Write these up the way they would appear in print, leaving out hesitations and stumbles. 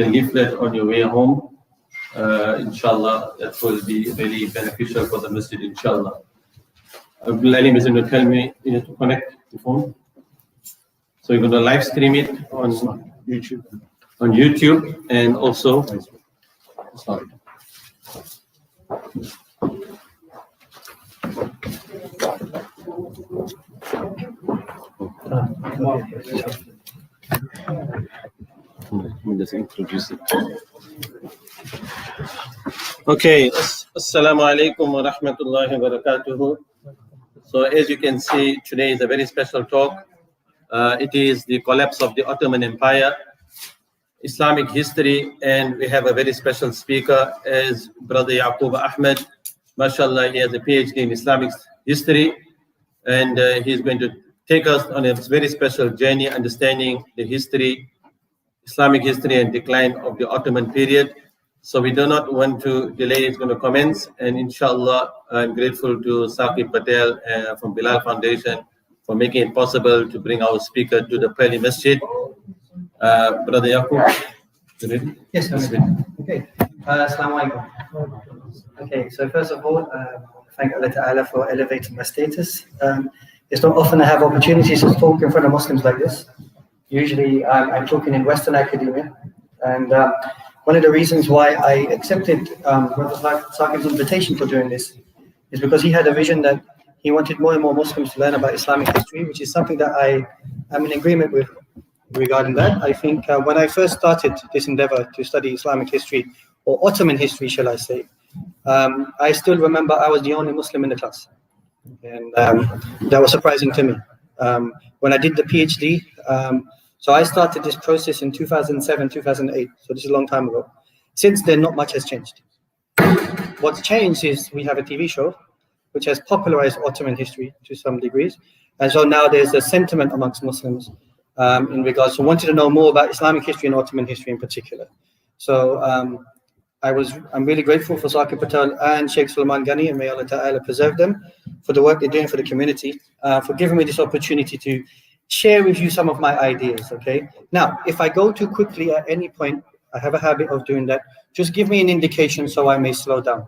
leaflet on your way home. Inshallah, that will be very beneficial for the masjid, inshallah. Bilal is going to tell me you need to connect the phone. So you're going to live stream it on YouTube and also sorry. Let me just introduce it. Okay, Assalamu alaikum wa rahmatullahi wa barakatuhu. So as you can see, today is a very special talk. It is the collapse of the Ottoman Empire, Islamic history, and we have a very special speaker as Brother Yacoob Ahmed. MashaAllah, he has a PhD in Islamic history, and he's going to take us on a very special journey understanding the history, Islamic history and decline of the Ottoman period. So we do not want to delay, it's going to commence, and inshallah, I'm grateful to Saqib Patel from Bilal Foundation for making it possible to bring our speaker to the Pali Masjid. Brother Yacoob, you ready? Yes, I'm okay. Assalamu alaikum. Okay, so first of all, thank Allah Ta'ala for elevating my status. It's not often I have opportunities to talk in front of Muslims like this. Usually I'm talking in Western academia, and one of the reasons why I accepted Brother Saqib's invitation for doing this is because he had a vision that he wanted more and more Muslims to learn about Islamic history, which is something that I am in agreement with regarding that. I think when I first started this endeavor to study Islamic history, or Ottoman history, shall I say, I still remember I was the only Muslim in the class. And that was surprising to me. When I did the PhD, so I started this process in 2007, 2008. So this is a long time ago. Since then, not much has changed. What's changed is we have a TV show, which has popularized Ottoman history to some degrees. And so now there's a sentiment amongst Muslims in regards to wanting to know more about Islamic history and Ottoman history in particular. So I'm really grateful for Saqib Patel and Sheikh Sulaiman Ghani, and may Allah Ta'ala preserve them for the work they're doing for the community, for giving me this opportunity to share with you some of my ideas, okay? Now, if I go too quickly at any point, I have a habit of doing that, just give me an indication so I may slow down.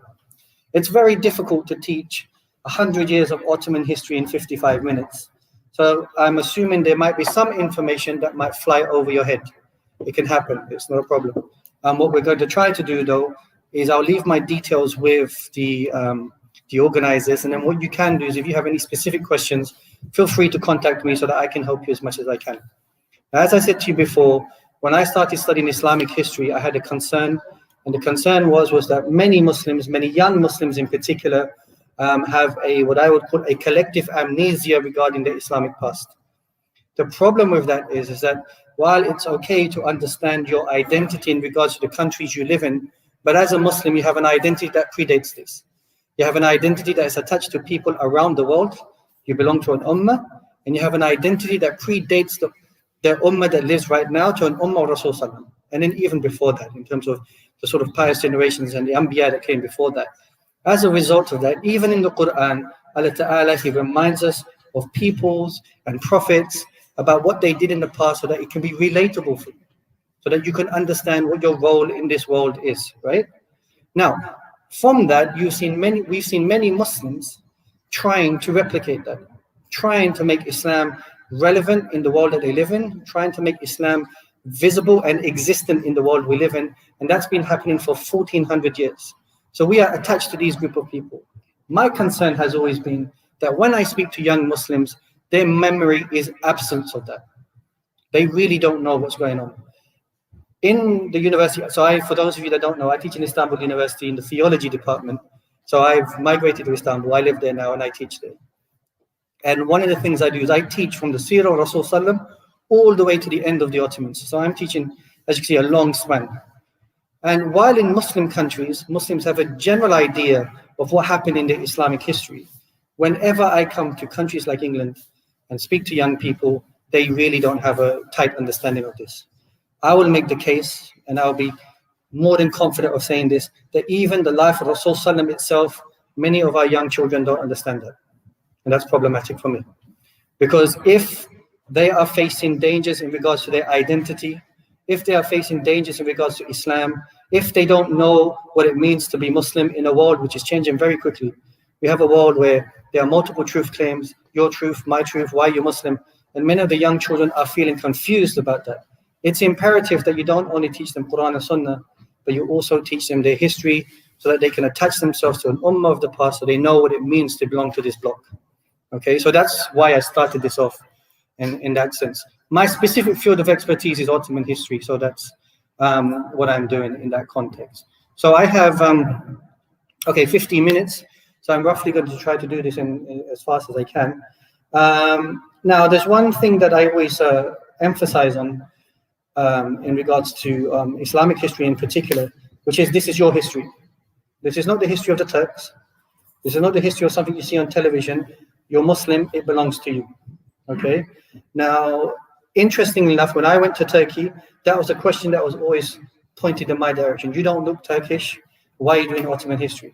It's very difficult to teach 100 years of Ottoman history in 55 minutes. So I'm assuming there might be some information that might fly over your head. It can happen, it's not a problem. What we're going to try to do though, is I'll leave my details with the organizers, and then what you can do is if you have any specific questions, feel free to contact me so that I can help you as much as I can. Now, as I said to you before, when I started studying Islamic history, I had a concern, and the concern was that many Muslims, many young Muslims in particular, have what I would call a collective amnesia regarding the Islamic past. The problem with that is that while it's okay to understand your identity in regards to the countries you live in, but as a Muslim, you have an identity that predates this. You have an identity that is attached to people around the world. You belong to an ummah, and you have an identity that predates the ummah that lives right now to an ummah of Rasul Sallallahu, and then even before that, in terms of the sort of pious generations and the anbiya that came before that. As a result of that, even in the Quran, Allah Ta'ala, He reminds us of peoples and prophets about what they did in the past so that it can be relatable for you, so that you can understand what your role in this world is, right? Now, from that, we've seen many Muslims trying to replicate that, trying to make Islam relevant in the world that they live in, trying to make Islam visible and existent in the world we live in, and that's been happening for 1400 years. So we are attached to these group of people. My concern has always been that when I speak to young Muslims, their memory is absence of that. They really don't know what's going on. In the university, so for those of you that don't know, I teach in Istanbul University in the theology department. So I've migrated to Istanbul. I live there now and I teach there. And one of the things I do is I teach from the Seerah of Rasul Sallam all the way to the end of the Ottomans. So I'm teaching, as you can see, a long span. And while in Muslim countries, Muslims have a general idea of what happened in the Islamic history, whenever I come to countries like England and speak to young people, they really don't have a tight understanding of this. I will make the case, and I'll be more than confident of saying this, that even the life of Rasul Sallam itself, many of our young children don't understand that. And that's problematic for me. Because if they are facing dangers in regards to their identity, if they are facing dangers in regards to Islam, if they don't know what it means to be Muslim in a world which is changing very quickly. We have a world where there are multiple truth claims, your truth, my truth, why you're Muslim, and many of the young children are feeling confused about that. It's imperative that you don't only teach them Quran and Sunnah, but you also teach them their history so that they can attach themselves to an ummah of the past so they know what it means to belong to this block. Okay, so that's why I started this off in that sense. My specific field of expertise is Ottoman history, so that's what I'm doing in that context. So I have, 15 minutes, so I'm roughly going to try to do this in as fast as I can. Now, there's one thing that I always emphasize on in regards to Islamic history in particular, which is this is your history. This is not the history of the Turks. This is not the history of something you see on television. You're Muslim, it belongs to you. Okay? Now, interestingly enough, when I went to Turkey, that was a question that was always pointed in my direction. You don't look Turkish. Why are you doing Ottoman history?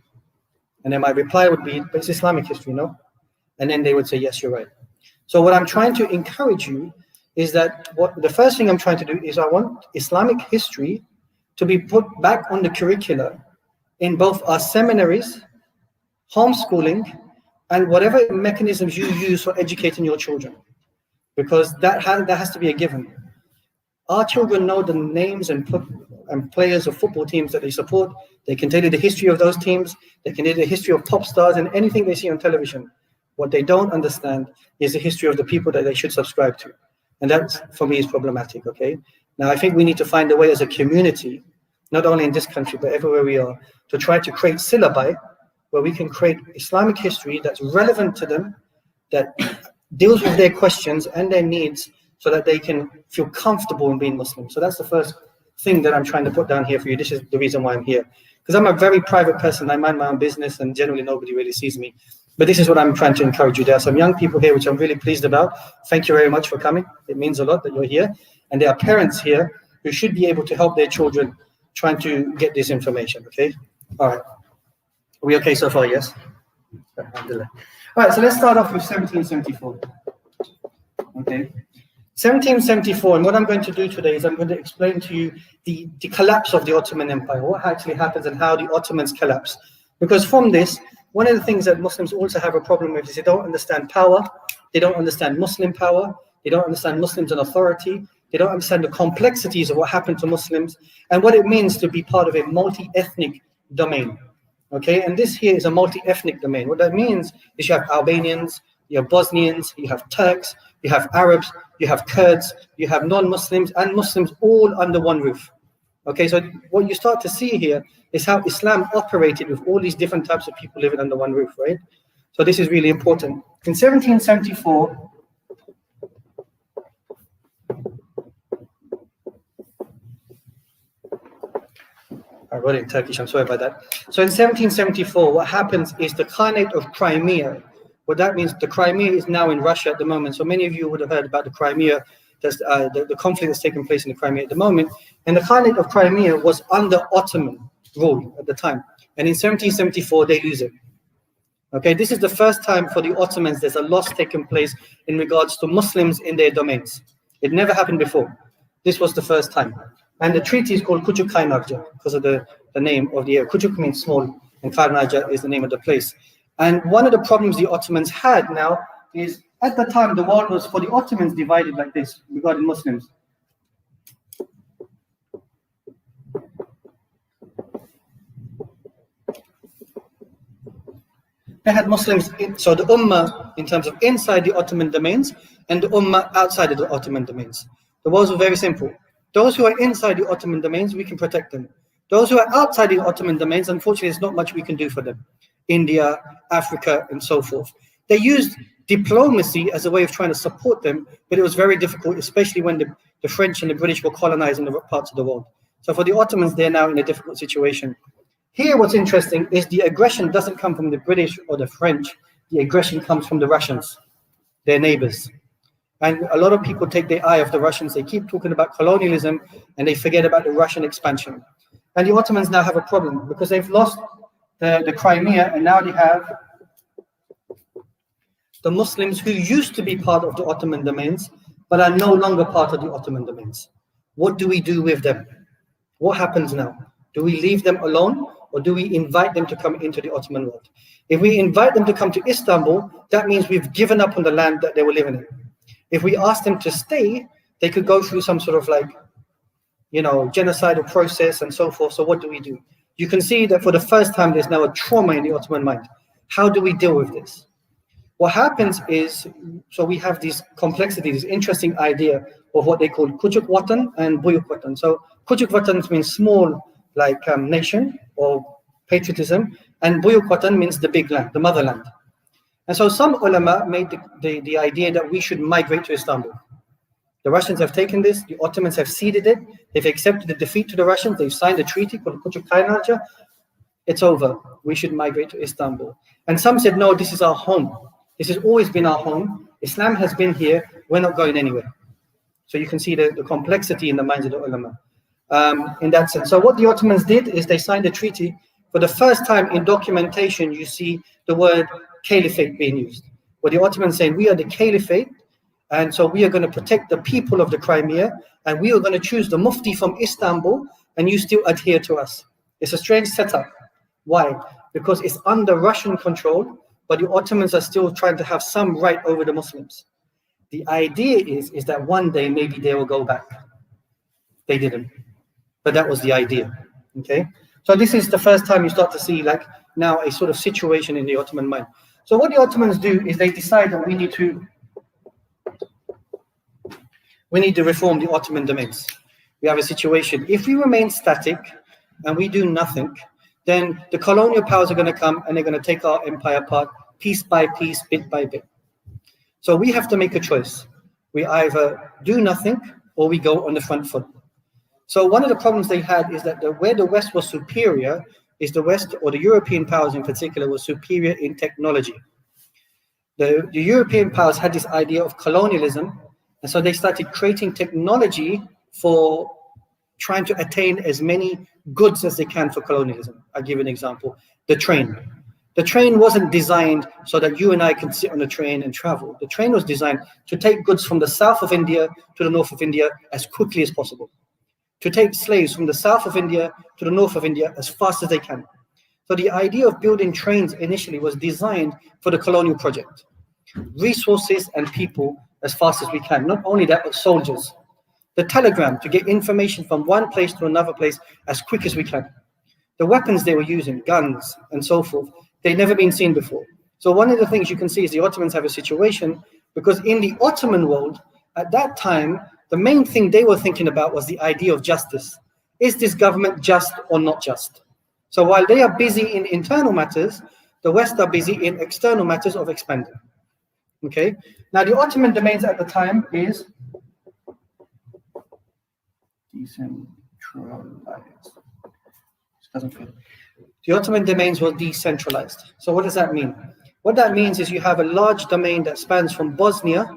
And then my reply would be, but it's Islamic history, no? And then they would say, yes, you're right. So what I'm trying to encourage you is that the first thing I'm trying to do is I want Islamic history to be put back on the curricula in both our seminaries, homeschooling, and whatever mechanisms you use for educating your children, because that has to be a given. Our children know the names and players of football teams that they support. They can tell you the history of those teams. They can tell you the history of top stars and anything they see on television. What they don't understand is the history of the people that they should subscribe to. And that, for me, is problematic, okay? Now, I think we need to find a way as a community, not only in this country, but everywhere we are, to try to create syllabi where we can create Islamic history that's relevant to them, that deals with their questions and their needs so that they can feel comfortable in being Muslim. So that's the first thing that I'm trying to put down here for you. This is the reason why I'm here. Because I'm a very private person. I mind my own business and generally nobody really sees me. But this is what I'm trying to encourage you. There are some young people here, which I'm really pleased about. Thank you very much for coming. It means a lot that you're here. And there are parents here who should be able to help their children trying to get this information, okay? All right. Are we okay so far? Yes? Alhamdulillah. All right, so let's start off with 1774. Okay. 1774, and what I'm going to do today is I'm going to explain to you the collapse of the Ottoman Empire, what actually happens and how the Ottomans collapse. Because from this, one of the things that Muslims also have a problem with is they don't understand power, they don't understand Muslim power, they don't understand Muslims and authority, they don't understand the complexities of what happened to Muslims and what it means to be part of a multi-ethnic domain. Okay, and this here is a multi-ethnic domain. What that means is you have Albanians, you have Bosnians, you have Turks, you have Arabs, you have Kurds, you have non-Muslims and Muslims all under one roof. Okay, so what you start to see here is how Islam operated with all these different types of people living under one roof, right? So this is really important. In 1774, I wrote it in Turkish, I'm sorry about that. So in 1774, what happens is the Khanate of Crimea. What that means, the Crimea is now in Russia at the moment. So many of you would have heard about the Crimea, the conflict that's taking place in the Crimea at the moment. And the Khanate of Crimea was under Ottoman rule at the time. And in 1774, they lose it. Okay, this is the first time for the Ottomans there's a loss taking place in regards to Muslims in their domains. It never happened before. This was the first time. And the treaty is called Küçük Kaynarca because of the name of the area. Küçük means small, and Kaynarca is the name of the place. And one of the problems the Ottomans had now is, at the time, the world was, for the Ottomans, divided like this regarding Muslims. They had Muslims, so the Ummah in terms of inside the Ottoman domains and the Ummah outside of the Ottoman domains. The words were very simple. Those who are inside the Ottoman domains, we can protect them. Those who are outside the Ottoman domains, unfortunately, there's not much we can do for them. India, Africa, and so forth. They used diplomacy as a way of trying to support them, but it was very difficult, especially when the French and the British were colonizing the parts of the world. So for the Ottomans, they're now in a difficult situation. Here, what's interesting is the aggression doesn't come from the British or the French. The aggression comes from the Russians, their neighbors. And a lot of people take their eye off the Russians. They keep talking about colonialism and they forget about the Russian expansion. And the Ottomans now have a problem because they've lost the Crimea, and now they have the Muslims who used to be part of the Ottoman domains, but are no longer part of the Ottoman domains. What do we do with them? What happens now? Do we leave them alone, or do we invite them to come into the Ottoman world? If we invite them to come to Istanbul, that means we've given up on the land that they were living in. If we ask them to stay, they could go through some sort of genocidal process and so forth. So what do we do? You can see that for the first time, there's now a trauma in the Ottoman mind. How do we deal with this? What happens is, so we have these complexity, this interesting idea of what they call Küçük Vatan and Büyük Vatan. So Küçük Vatan means small, nation or patriotism, and Büyük Vatan means the big land, the motherland. And so some ulama made the idea that we should migrate to Istanbul. The Russians have taken this, the Ottomans have ceded it, they've accepted the defeat to the Russians, they've signed a treaty called Küçük Kaynarca. It's over, we should migrate to Istanbul. And some said, no, this is our home. This has always been our home. Islam has been here, we're not going anywhere. So you can see the complexity in the minds of the ulama in that sense. So what the Ottomans did is they signed a treaty. For the first time in documentation, you see the word caliphate being used. Where the Ottomans saying, we are the caliphate, and so we are going to protect the people of the Crimea, and we are going to choose the mufti from Istanbul, and you still adhere to us. It's a strange setup. Why? Because it's under Russian control, but the Ottomans are still trying to have some right over the Muslims. The idea is that one day maybe they will go back. They didn't, but that was the idea. Okay, so this is the first time you start to see now a sort of situation in the Ottoman mind. So what the Ottomans do is they decide that we need to reform the Ottoman domains. We have a situation. If we remain static and we do nothing, then the colonial powers are going to come and they're going to take our empire apart piece by piece, bit by bit. So we have to make a choice. We either do nothing or we go on the front foot. So one of the problems they had is that where the West was superior is the West, or the European powers in particular, was superior in technology. The European powers had this idea of colonialism, and so they started creating technology for trying to attain as many goods as they can for colonialism. I'll give you an example. The train. The train wasn't designed so that you and I can sit on the train and travel. The train was designed to take goods from the south of India to the north of India as quickly as possible. To take slaves from the south of India to the north of India as fast as they can. So the idea of building trains initially was designed for the colonial project. Resources and people as fast as we can. Not only that, but soldiers. The telegram, to get information from one place to another place as quick as we can. The weapons they were using, guns and so forth, they'd never been seen before. So one of the things you can see is the Ottomans have a situation, because in the Ottoman world, at that time, the main thing they were thinking about was the idea of justice. Is this government just or not just? So while they are busy in internal matters, the West are busy in external matters of expanding. Okay. Now the Ottoman domains at the time is decentralized. Doesn't fit. The Ottoman domains were decentralized. So what does that mean? What that means is you have a large domain that spans from Bosnia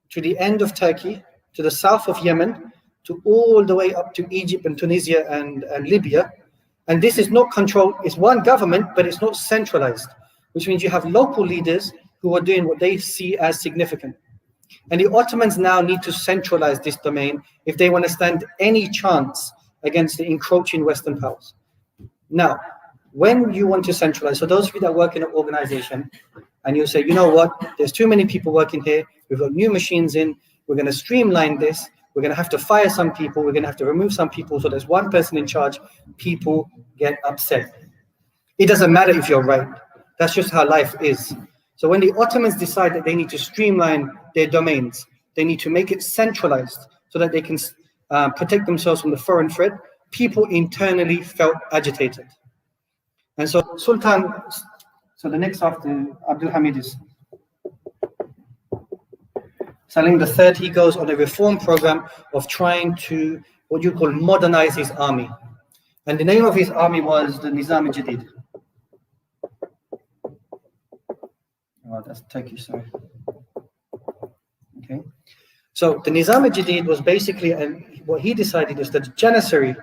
to the end of Turkey, to the south of Yemen, to all the way up to Egypt and Tunisia and Libya. And this is not controlled, it's one government, but it's not centralized, which means you have local leaders who are doing what they see as significant. And the Ottomans now need to centralize this domain if they want to stand any chance against the encroaching Western powers. Now, when you want to centralize, so those of you that work in an organization, and you say, you know what, there's too many people working here, we've got new machines in, we're going to streamline this, we're going to have to fire some people, we're going to have to remove some people, so there's one person in charge, people get upset. It doesn't matter if you're right. That's just how life is. So when the Ottomans decide that they need to streamline their domains, they need to make it centralized so that they can protect themselves from the foreign threat, people internally felt agitated. And so Sultan, so the next after Abdul Hamid is Salim III, he goes on a reform program of trying to, what you call, modernize his army. And the name of his army was the Nizam Jadid. Oh, that's Turkish, sorry. Okay. So the Nizam Jadid was basically, what he decided is that the Janissary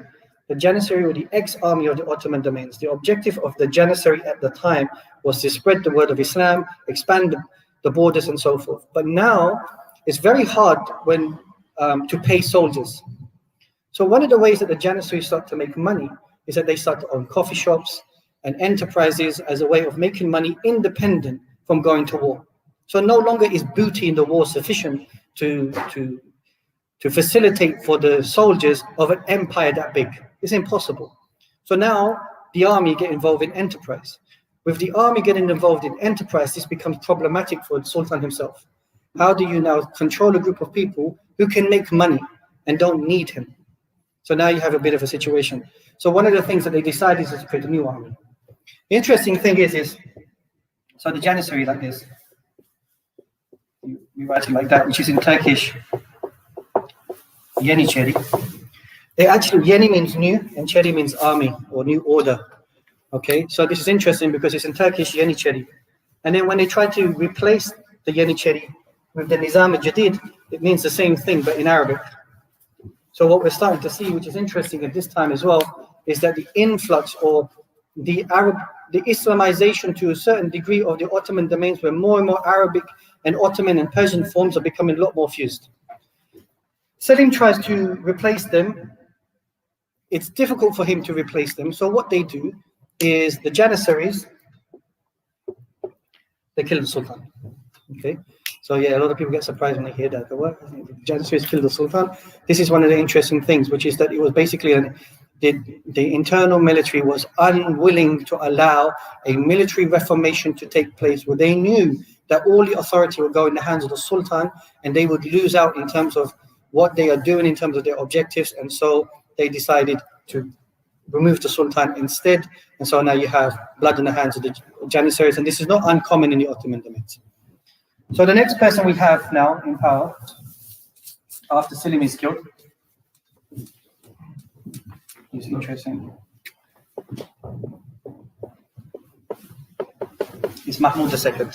or the ex-army of the Ottoman domains, the objective of the Janissary at the time was to spread the word of Islam, expand the borders and so forth. But now it's very hard when to pay soldiers. So one of the ways that the Janissaries start to make money is that they start to own coffee shops and enterprises as a way of making money independent from going to war. So no longer is booty in the war sufficient to facilitate for the soldiers of an empire that big. It's impossible. So now the army get involved in enterprise. With the army getting involved in enterprise, this becomes problematic for the Sultan himself. How do you now control a group of people who can make money and don't need him? So now you have a bit of a situation. So one of the things that they decided is to create a new army. The interesting thing is so the Janissary like this, you write it like that, which is in Turkish, Yeniçeri. They actually, Yeni means new and Çeri means army or new order. Okay, so this is interesting because it's in Turkish, Yeniçeri. And then when they try to replace the Yeniçeri with the Nizam al-Jadid, it means the same thing, but in Arabic. So what we're starting to see, which is interesting at this time as well, is that the influx or the Islamization to a certain degree of the Ottoman domains, where more and more Arabic and Ottoman and Persian forms are becoming a lot more fused. Selim tries to replace them. It's difficult for him to replace them. So what they do is the Janissaries, they kill the Sultan. Okay, so yeah, a lot of people get surprised when they hear that. What? The Janissaries killed the Sultan. This is one of the interesting things, which is that it was basically the internal military was unwilling to allow a military reformation to take place, where they knew that all the authority would go in the hands of the Sultan, and they would lose out in terms of what they are doing in terms of their objectives, and so they decided to remove the Sultan instead. And so now you have blood in the hands of the Janissaries, and this is not uncommon in the Ottoman domains. So the next person we have now in power, after Selim is killed, is interesting. It's Mahmud II.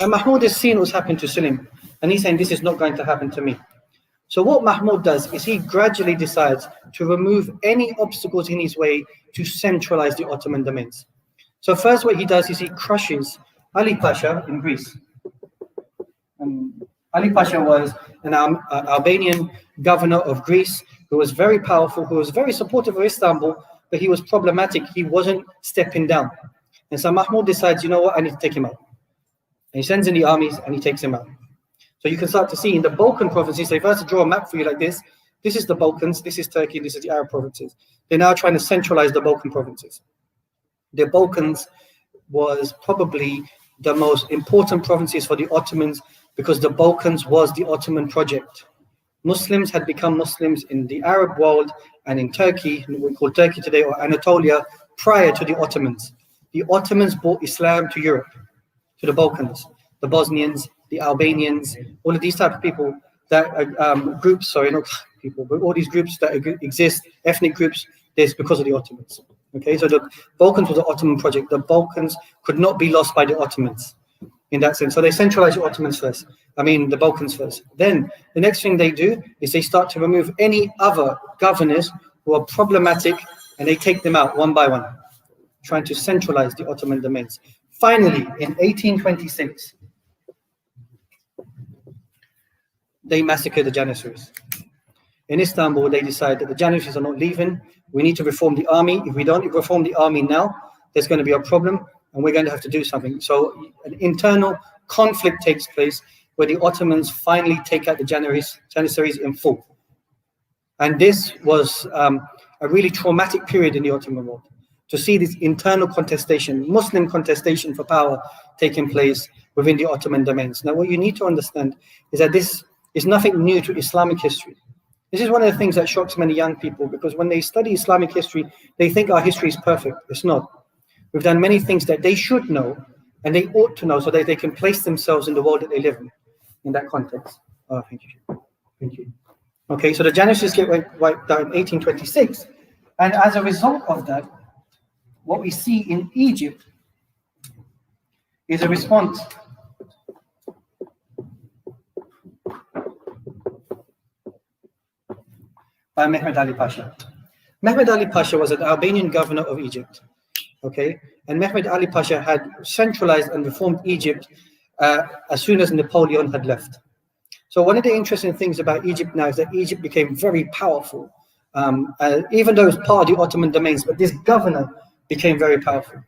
And Mahmud has seen what's happened to Selim, and he's saying this is not going to happen to me. So what Mahmud does is he gradually decides to remove any obstacles in his way to centralize the Ottoman domains. So first what he does is he crushes Ali Pasha in Greece. Ali Pasha was an Albanian governor of Greece who was very powerful, who was very supportive of Istanbul, but he was problematic. He wasn't stepping down. And so Mahmud decides, you know what, I need to take him out. And he sends in the armies and he takes him out. So you can start to see in the Balkan provinces, if I was to draw a map for you like this, this is the Balkans, this is Turkey, this is the Arab provinces. They're now trying to centralize the Balkan provinces. The Balkans was probably the most important provinces for the Ottomans because the Balkans was the Ottoman project. Muslims had become Muslims in the Arab world and in Turkey, we call Turkey today, or Anatolia, prior to the Ottomans. The Ottomans brought Islam to Europe, to the Balkans, the Bosnians, the Albanians, all of these type of people that groups, sorry, not people, but all these groups that exist, ethnic groups, there's because of the Ottomans. Okay, so the Balkans was the Ottoman project. The Balkans could not be lost by the Ottomans in that sense. So they centralize the Ottomans first. The Balkans first. Then the next thing they do is they start to remove any other governors who are problematic, and they take them out one by one, trying to centralize the Ottoman domains. Finally, in 1826, they massacre the Janissaries. In Istanbul, they decide that the Janissaries are not leaving. We need to reform the army. If we don't reform the army now, there's going to be a problem, and we're going to have to do something. So an internal conflict takes place where the Ottomans finally take out the Janissaries in full. And this was a really traumatic period in the Ottoman world, to see this internal contestation, Muslim contestation for power taking place within the Ottoman domains. Now, what you need to understand is that this is nothing new to Islamic history. This is one of the things that shocks many young people, because when they study Islamic history, they think our history is perfect. It's not. We've done many things that they should know and they ought to know so that they can place themselves in the world that they live in that context. Oh, thank you. Thank you. Okay, so the Janissaries get wiped out in 1826. And as a result of that, what we see in Egypt is a response by Mehmed Ali Pasha. Mehmed Ali Pasha was an Albanian governor of Egypt. Okay, and Mehmed Ali Pasha had centralized and reformed Egypt as soon as Napoleon had left. So one of the interesting things about Egypt now is that Egypt became very powerful even though it was part of the Ottoman domains, but this governor became very powerful.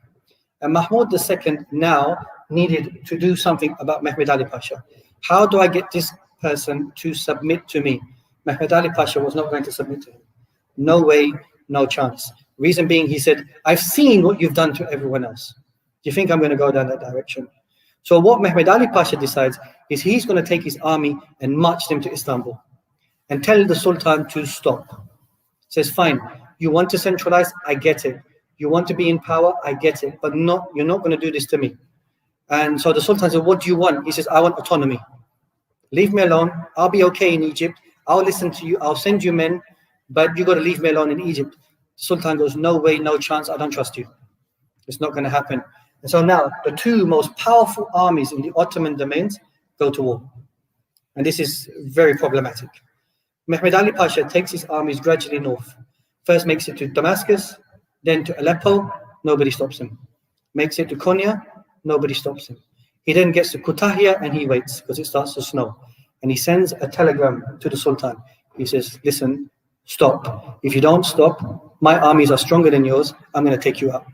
And Mahmud II now needed to do something about Mehmed Ali Pasha. How do I get this person to submit to me? Mehmed Ali Pasha was not going to submit to him. No way, no chance. Reason being, he said, I've seen what you've done to everyone else. Do you think I'm going to go down that direction? So what Mehmed Ali Pasha decides is he's going to take his army and march them to Istanbul and tell the Sultan to stop. Says, fine, you want to centralize, I get it. You want to be in power, I get it, but you're not going to do this to me. And so the Sultan said, what do you want? He says, I want autonomy. Leave me alone. I'll be okay in Egypt. I'll listen to you. I'll send you men, but you got to leave me alone in Egypt. The Sultan goes, no way, no chance. I don't trust you. It's not going to happen. And so now the two most powerful armies in the Ottoman domains go to war. And this is very problematic. Mehmed Ali Pasha takes his armies gradually north. First makes it to Damascus, then to Aleppo, nobody stops him. Makes it to Konya, nobody stops him. He then gets to Kütahya and he waits because it starts to snow. And he sends a telegram to the Sultan. He says, listen, stop. If you don't stop, my armies are stronger than yours. I'm going to take you out.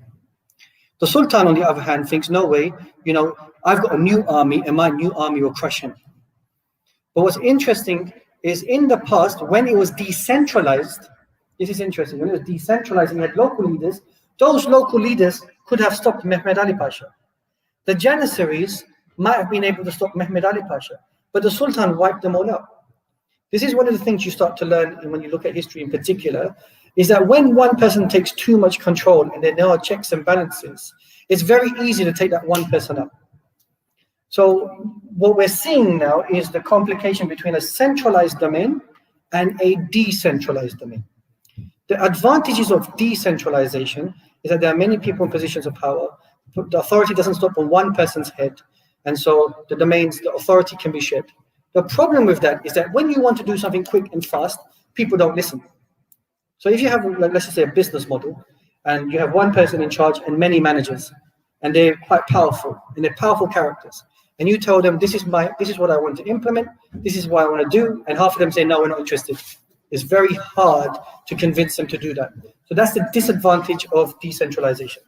The Sultan, on the other hand, thinks, no way, I've got a new army and my new army will crush him. But what's interesting is in the past, when it was decentralized, this is interesting, when it was decentralized and you had local leaders, those local leaders could have stopped Mehmed Ali Pasha. The Janissaries might have been able to stop Mehmed Ali Pasha, but the Sultan wiped them all out. This is one of the things you start to learn when you look at history in particular, is that when one person takes too much control and there are checks and balances, it's very easy to take that one person up. So what we're seeing now is the complication between a centralized domain and a decentralized domain. The advantages of decentralization is that there are many people in positions of power. The authority doesn't stop on one person's head. And so the domains, the authority can be shared. The problem with that is that when you want to do something quick and fast, people don't listen. So if you have, let's just say, a business model, and you have one person in charge and many managers, and they're quite powerful, and they're powerful characters, and you tell them, this is what I want to implement, this is what I want to do, and half of them say, no, we're not interested. It's very hard to convince them to do that. So that's the disadvantage of decentralization.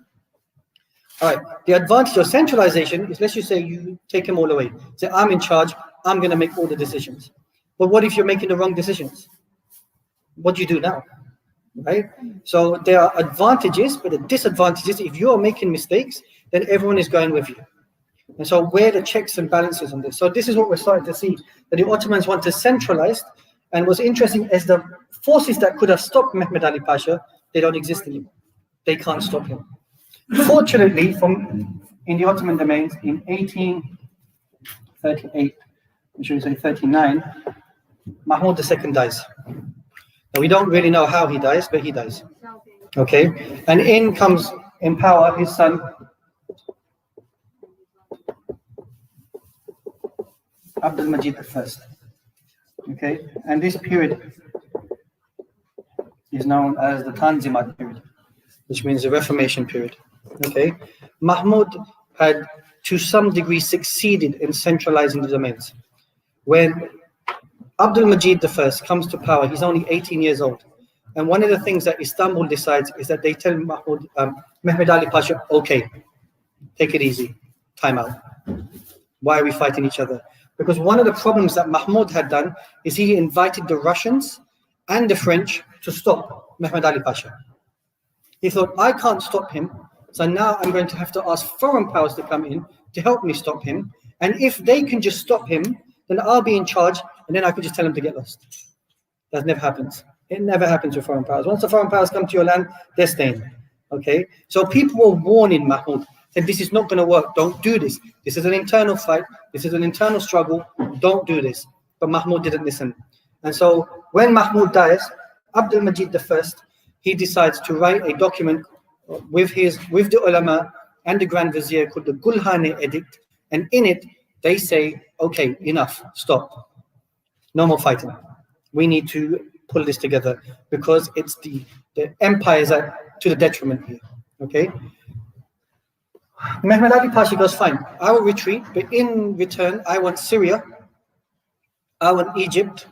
All right, the advantage of centralization is, let's just say you take them all away. Say, I'm in charge, I'm going to make all the decisions. But what if you're making the wrong decisions? What do you do now? Right? So there are advantages, but the disadvantages, if you're making mistakes, then everyone is going with you. And so where are the checks and balances on this? So this is what we're starting to see, that the Ottomans want to centralize. And what's interesting is the forces that could have stopped Mehmed Ali Pasha, they don't exist anymore. They can't stop him. Fortunately, in the Ottoman domains in 1838, I should say 39, Mahmud II dies. Now, we don't really know how he dies, but he dies. Okay, and in comes in power his son Abdul Majid I. Okay, and this period is known as the Tanzimat period, which means the Reformation period. Okay, Mahmud had to some degree succeeded in centralizing the domains. When Abdul Majid I comes to power, he's only 18 years old. And one of the things that Istanbul decides is that they tell Mehmed Ali Pasha, okay, take it easy, time out. Why are we fighting each other? Because one of the problems that Mahmud had done is he invited the Russians and the French to stop Mehmed Ali Pasha. He thought, I can't stop him, so now I'm going to have to ask foreign powers to come in to help me stop him. And if they can just stop him, then I'll be in charge, and then I could just tell him to get lost. That never happens. It never happens with foreign powers. Once the foreign powers come to your land, they're staying. Okay? So people were warning Mahmud, said, this is not going to work. Don't do this. This is an internal fight. This is an internal struggle. Don't do this. But Mahmud didn't listen. And so when Mahmud dies, Abdul Majid I, he decides to write a document with the ulama and the Grand Vizier called the Gulhane Edict. And in it, they say, okay, enough, stop. No more fighting. We need to pull this together because it's the empires are to the detriment here. Okay? Mehmed Ali Pasha goes, fine, I will retreat, but in return, I want Syria, I want Egypt,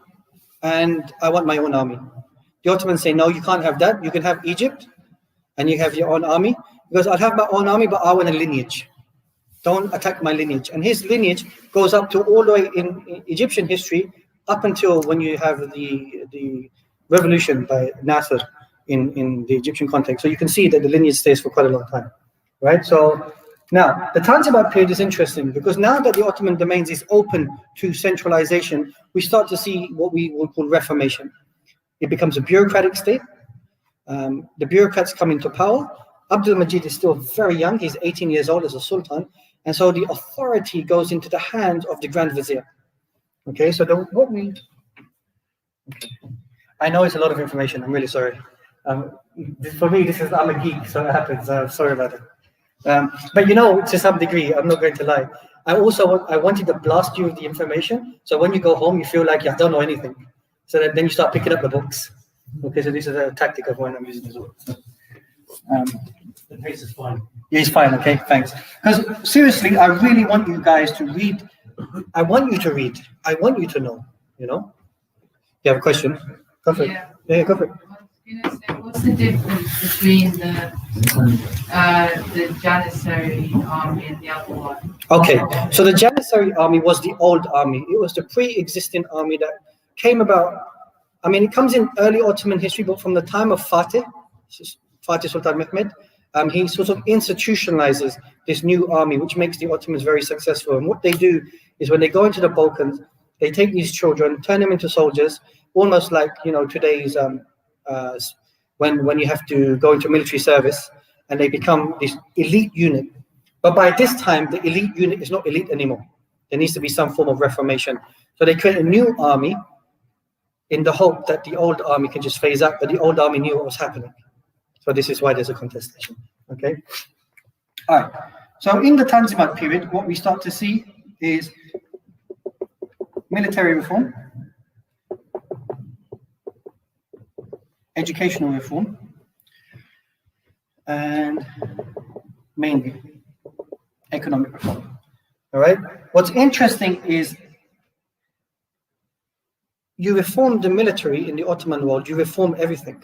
and I want my own army. The Ottomans say, no, you can't have that. You can have Egypt and you have your own army. Because I'll have my own army, but I want a lineage. Don't attack my lineage. And his lineage goes up to all the way in Egyptian history, up until when you have the revolution by Nasser in the Egyptian context. So you can see that the lineage stays for quite a long time, right? So now the Tanzimat period is interesting because now that the Ottoman domains is open to centralization, we start to see what we would call reformation. It becomes a bureaucratic state. The bureaucrats come into power. Abdul Majid is still very young. He's 18 years old as a sultan. And so the authority goes into the hands of the Grand Vizier. Okay, so I know it's a lot of information. I'm really sorry. For me, I'm a geek, so it happens. Sorry about it. But you know, to some degree, I'm not going to lie. I wanted to blast you with the information. So when you go home, you feel like you don't know anything. So that then you start picking up the books. Okay, so this is a tactic of mine I'm using as well. The pace is fine. Yeah, it's fine. Okay, thanks. Because seriously, I really want you guys to read. I want you to read. I want you to know. You know. You have a question? Go for it. Yeah, go for it. What's the difference between the Janissary army and the other one? Okay, so the Janissary army was the old army. It was the pre-existing army that came about. I mean, it comes in early Ottoman history, but from the time of Fatih Sultan Mehmed, he sort of institutionalizes this new army, which makes the Ottomans very successful. And what they do is when they go into the Balkans, they take these children, turn them into soldiers, almost like, you know, today's when you have to go into military service, and they become this elite unit. But by this time, the elite unit is not elite anymore. There needs to be some form of reformation. So they create a new army in the hope that the old army can just phase out, but the old army knew what was happening. So this is why there's a contestation, okay? All right, so in the Tanzimat period, what we start to see is military reform, educational reform, and mainly economic reform, all right? What's interesting is you reform the military in the Ottoman world, you reform everything.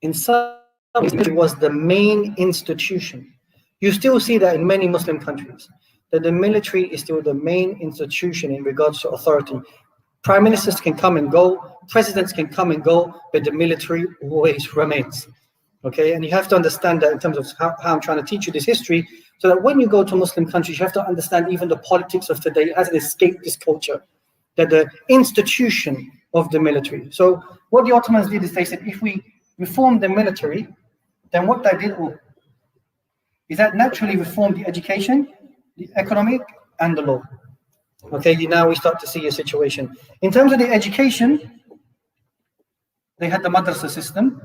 In some it was the main institution. You still see that in many Muslim countries, that the military is still the main institution in regards to authority. Prime ministers can come and go, presidents can come and go, but the military always remains. Okay, and you have to understand that in terms of how I'm trying to teach you this history, so that when you go to Muslim countries, you have to understand even the politics of today. It hasn't escaped this culture, that the institution of the military. So what the Ottomans did is they said, if we reform the military, then what they did is that naturally reform the education, the economic, and the law. Okay, now we start to see a situation. In terms of the education, they had the madrasa system.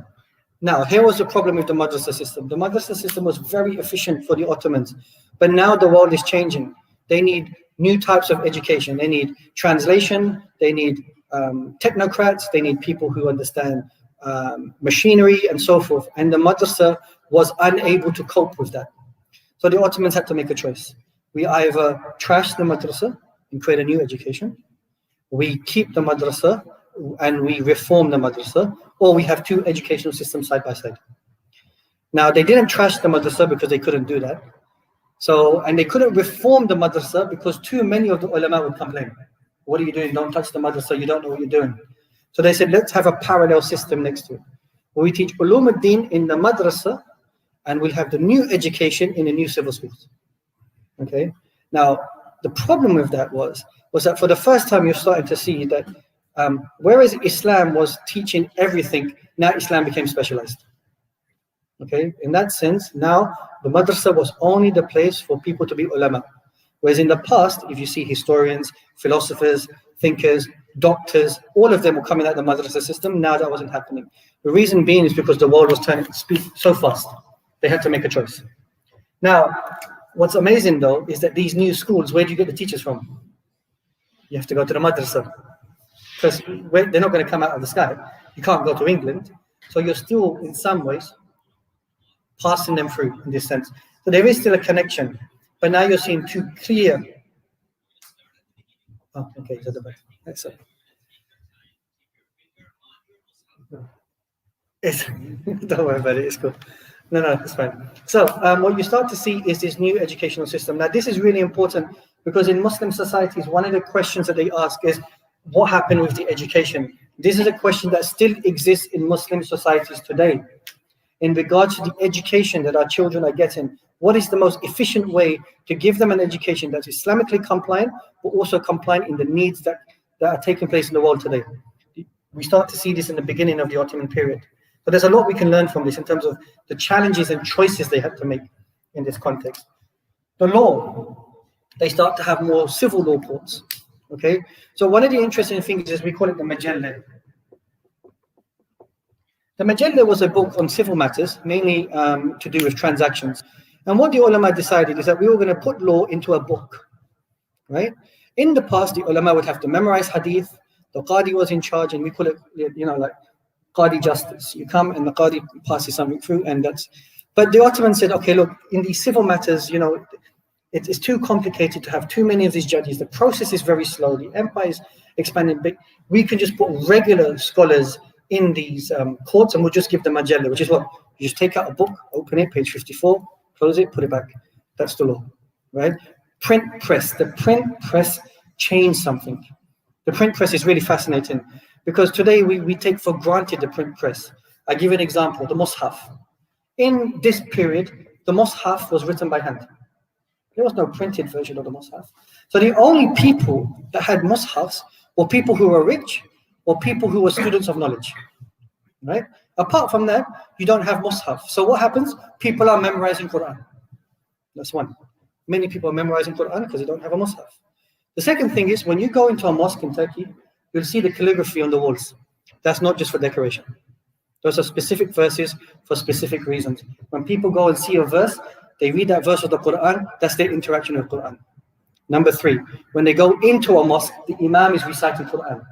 Now, here was the problem with the madrasa system. The madrasa system was very efficient for the Ottomans, but now the world is changing. They need new types of education. They need translation, they need technocrats, they need people who understand machinery and so forth. And the madrasa was unable to cope with that. So the Ottomans had to make a choice. We either trash the madrasa and create a new education, we keep the madrasa and we reform the madrasa, or we have two educational systems side by side. Now, they didn't trash the madrasa because they couldn't do that. So, and they couldn't reform the madrasa because too many of the ulama would complain. What are you doing? Don't touch the madrasa, you don't know what you're doing. So they said, let's have a parallel system next to it. We teach ulum ad-din in the madrasa, and we'll have the new education in the new civil schools. Okay. Now, the problem with that was that for the first time you're starting to see that whereas Islam was teaching everything, now Islam became specialized. Okay. In that sense, now the madrasa was only the place for people to be ulama. Whereas in the past, if you see historians, philosophers, thinkers, doctors, all of them were coming out of the madrasa system. Now that wasn't happening. The reason being is because the world was turning speed so fast. They had to make a choice. Now, what's amazing though is that these new schools, where do you get the teachers from? You have to go to the madrasa, because they're not going to come out of the sky. You can't go to England, so you're still in some ways passing them through in this sense. So there is still a connection, but now you're seeing two clear. Oh, okay, that's excellent. Don't worry about it, it's cool. No, it's fine. So what you start to see is this new educational system. Now, this is really important because in Muslim societies, one of the questions that they ask is, what happened with the education? This is a question that still exists in Muslim societies today. In regards to the education that our children are getting, what is the most efficient way to give them an education that's Islamically compliant, but also compliant in the needs that are taking place in the world today? We start to see this in the beginning of the Ottoman period. But there's a lot we can learn from this in terms of the challenges and choices they had to make in this context. The law, they start to have more civil law courts. Okay, so one of the interesting things is we call it the Majalla. The Majalla was a book on civil matters, mainly to do with transactions. And what the ulama decided is that we were going to put law into a book, right? In the past, the ulama would have to memorize hadith. The qadi was in charge, and we call it, like qadi justice. You come and the qadi passes something through, and that's. But the Ottomans said, okay, look, in these civil matters, it's too complicated to have too many of these judges. The process is very slow. The empire is expanding big. We can just put regular scholars in these courts, and we'll just give them Majalla, which is what? You just take out a book, open it, page 54, close it, put it back. That's the law, right? Print press. The print press changed something. The print press is really fascinating because today we take for granted the print press. I give an example, the Mus'haf. In this period, the Mus'haf was written by hand. There was no printed version of the Mus'haf. So the only people that had Mus'hafs were people who were rich or people who were students of knowledge, right? Apart from that, you don't have Mus'haf. So what happens? People are memorizing Quran. That's one. Many people are memorizing Quran because they don't have a Mus'haf. The second thing is, when you go into a mosque in Turkey, you'll see the calligraphy on the walls. That's not just for decoration. Those are specific verses for specific reasons. When people go and see a verse, they read that verse of the Quran, that's their interaction with Quran. Number 3, when they go into a mosque, the Imam is reciting Quran.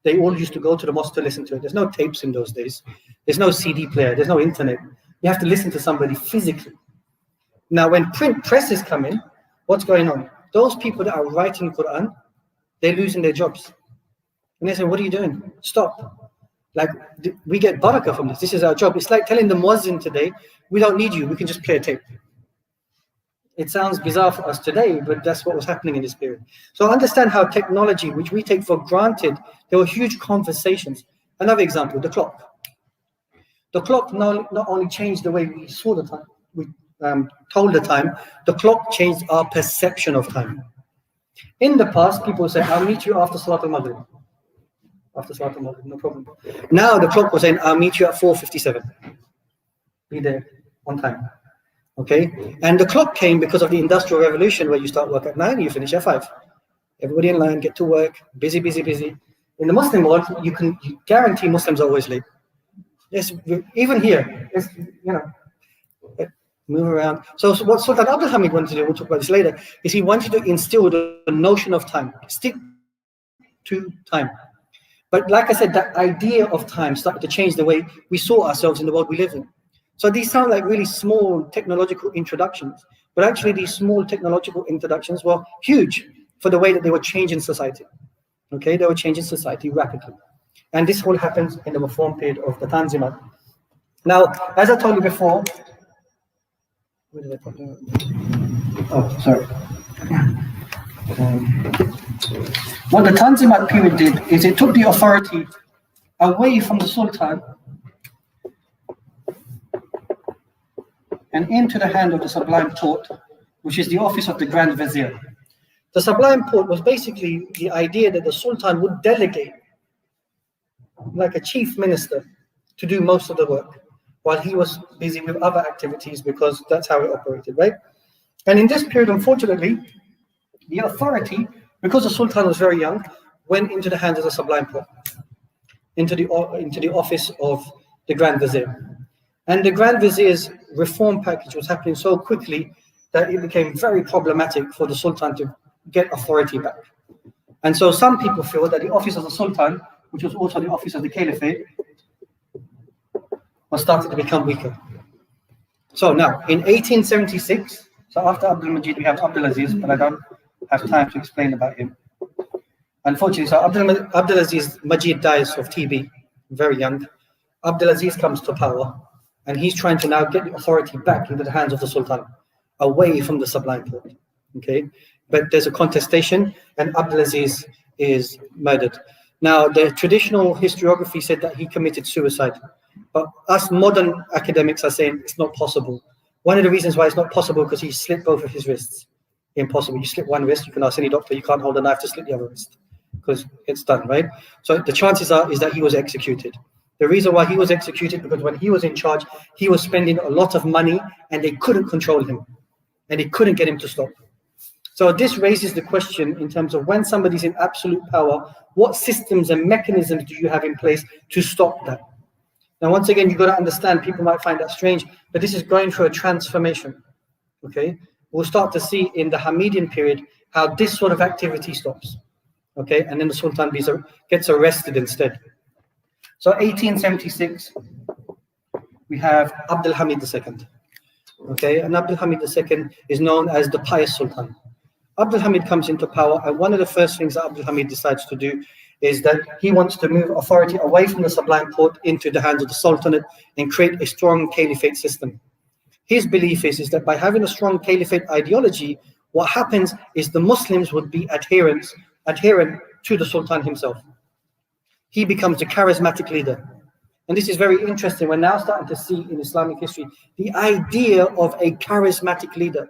They all used to go to the mosque to listen to it. There's no tapes in those days. There's no CD player. There's no internet. You have to listen to somebody physically. Now, when print presses come in, what's going on? Those people that are writing Quran, they're losing their jobs. And they say, what are you doing? Stop. Like, we get barakah from this. This is our job. It's like telling the muezzin today, we don't need you. We can just play a tape. It sounds bizarre for us today, but that's what was happening in this period. So understand how technology, which we take for granted, there were huge conversations. Another example, the clock. The clock not only changed the way we saw the time, we told the time, the clock changed our perception of time. In the past, people said, I'll meet you after Salat al-Maghrib. After Salat al-Maghrib, no problem. Now the clock was saying, I'll meet you at 4:57. Be there on time. Okay? And the clock came because of the Industrial Revolution, where you start work at 9, you finish at 5. Everybody in line, get to work, busy. In the Muslim world, you guarantee Muslims are always late. Yes, even here, move around. So what Sultan Abdul Hamid wanted to do, we'll talk about this later, is he wanted to instill the notion of time. Stick to time. But like I said, that idea of time started to change the way we saw ourselves in the world we live in. So these sound like really small technological introductions, but actually these small technological introductions were huge for the way that they were changing society. Okay, they were changing society rapidly. And this all happens in the reform period of the Tanzimat. Now, as I told you before, where did I put that? Oh, sorry. What the Tanzimat period did is it took the authority away from the Sultan and into the hand of the Sublime Porte, which is the office of the Grand Vizier. The Sublime Porte was basically the idea that the Sultan would delegate, like a chief minister, to do most of the work, while he was busy with other activities, because that's how it operated, right? And in this period, unfortunately, the authority, because the Sultan was very young, went into the hands of the Sublime Porte, into the office of the Grand Vizier. And the Grand Vizier's reform package was happening so quickly that it became very problematic for the Sultan to get authority back. And so some people feel that the office of the Sultan, which was also the office of the Caliphate, was starting to become weaker. So now, in 1876, so after Abdul Majid, we have Abdul Aziz, but I don't have time to explain about him. Unfortunately, so Abdul Aziz Majid dies of TB, very young. Abdulaziz comes to power, and he's trying to now get the authority back into the hands of the Sultan, away from the Sublime Porte. Okay, but there's a contestation, and Abdulaziz is murdered. Now, the traditional historiography said that he committed suicide, but us modern academics are saying it's not possible. One of the reasons why it's not possible because he slit both of his wrists. Impossible. You slit one wrist, you can ask any doctor, you can't hold a knife to slit the other wrist because it's done, right? So the chances is that he was executed. The reason why he was executed because when he was in charge, he was spending a lot of money and they couldn't control him and they couldn't get him to stop. So this raises the question in terms of when somebody's in absolute power, what systems and mechanisms do you have in place to stop that? Now, once again, you've got to understand, people might find that strange, but this is going through a transformation, okay? We'll start to see in the Hamidian period how this sort of activity stops, okay? And then the Sultan gets arrested instead. So 1876, we have Abdul Hamid II, okay? And Abdul Hamid II is known as the Pious Sultan. Abdul Hamid comes into power, and one of the first things that Abdul Hamid decides to do is that he wants to move authority away from the Sublime Porte into the hands of the Sultanate and create a strong caliphate system. His belief is that by having a strong caliphate ideology, what happens is the Muslims would be adherent to the Sultan himself. He becomes a charismatic leader. And this is very interesting. We're now starting to see in Islamic history the idea of a charismatic leader.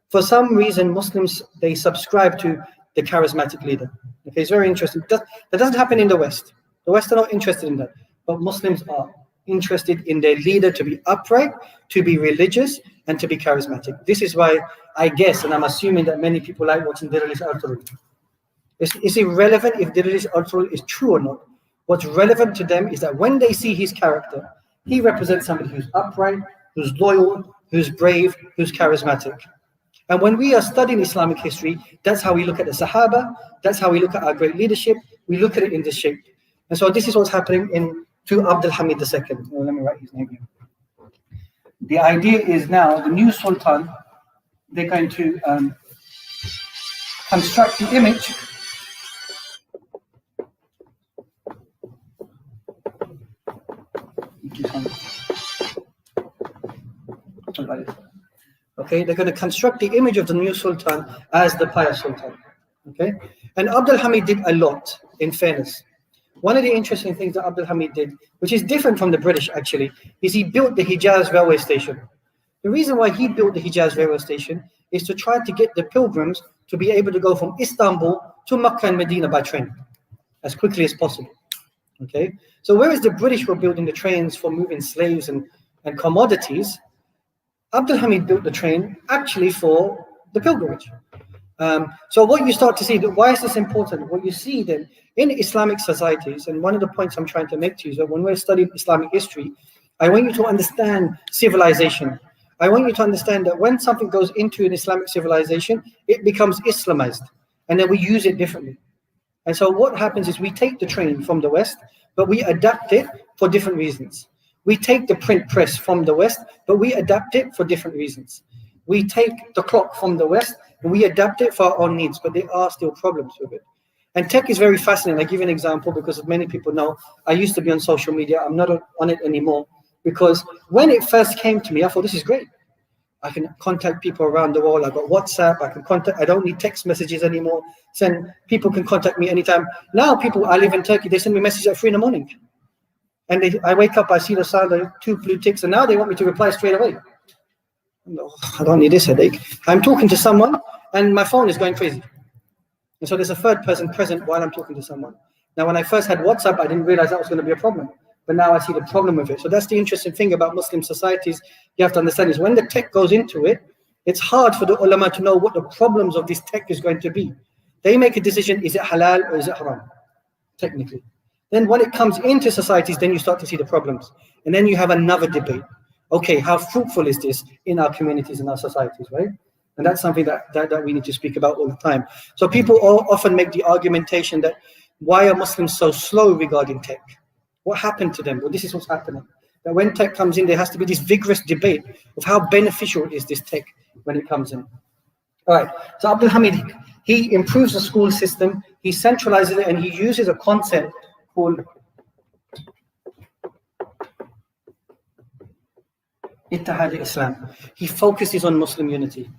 For some reason, Muslims, they subscribe to the charismatic leader. Okay, it's very interesting. That doesn't happen in the West. The West are not interested in that. But Muslims are interested in their leader to be upright, to be religious, and to be charismatic. This is why I guess, and I'm assuming that many people like watching Dirilish Arturul. It's irrelevant if Dirilish Arturul is true or not. What's relevant to them is that when they see his character, he represents somebody who's upright, who's loyal, who's brave, who's charismatic. And when we are studying Islamic history, that's how we look at the Sahaba, that's how we look at our great leadership, we look at it in this shape. And so this is what's happening to Abdul Hamid II. Well, let me write his name here. The idea is now the new Sultan, they're going to construct the image okay, they're going to construct the image of the new Sultan as the Pious Sultan. Okay, and Abdul Hamid did a lot, in fairness. One of the interesting things that Abdul Hamid did, which is different from the British actually, is he built the Hijaz railway station. The reason why he built the Hijaz railway station is to try to get the pilgrims to be able to go from Istanbul to Makkah and Medina by train as quickly as possible. Okay, so whereas the British were building the trains for moving slaves and commodities, Abdul Hamid built the train actually for the pilgrimage. So what you start to see, why is this important? What you see then in Islamic societies, and one of the points I'm trying to make to you is that when we're studying Islamic history, I want you to understand civilization. I want you to understand that when something goes into an Islamic civilization, it becomes Islamized, and then we use it differently. And so what happens is we take the train from the West, but we adapt it for different reasons. We take the print press from the West, but we adapt it for different reasons. We take the clock from the West, and we adapt it for our own needs, but there are still problems with it. And tech is very fascinating. I'll give you an example because many people know I used to be on social media. I'm not on it anymore because when it first came to me, I thought this is great. I can contact people around the world. I've got WhatsApp. I don't need text messages anymore. People can contact me anytime. Now I live in Turkey, they send me messages at 3 a.m. And I wake up, I see the sound of 2 blue ticks, and now they want me to reply straight away. No, I don't need this headache. I'm talking to someone, and my phone is going crazy. And so there's a third person present while I'm talking to someone. Now, when I first had WhatsApp, I didn't realize that was going to be a problem. But now I see the problem with it. So that's the interesting thing about Muslim societies. You have to understand is when the tech goes into it, it's hard for the ulama to know what the problems of this tech is going to be. They make a decision, is it halal or is it haram? Technically. Then when it comes into societies, then you start to see the problems. And then you have another debate. Okay, how fruitful is this in our communities, in our societies, right? And that's something that we need to speak about all the time. So people often make the argumentation that why are Muslims so slow regarding tech? What happened to them? Well, this is what's happening. That when tech comes in, there has to be this vigorous debate of how beneficial is this tech when it comes in. All right, so Abdul Hamid, he improves the school system, he centralizes it, and he uses a concept called Ittihad Islam. He focuses on Muslim unity.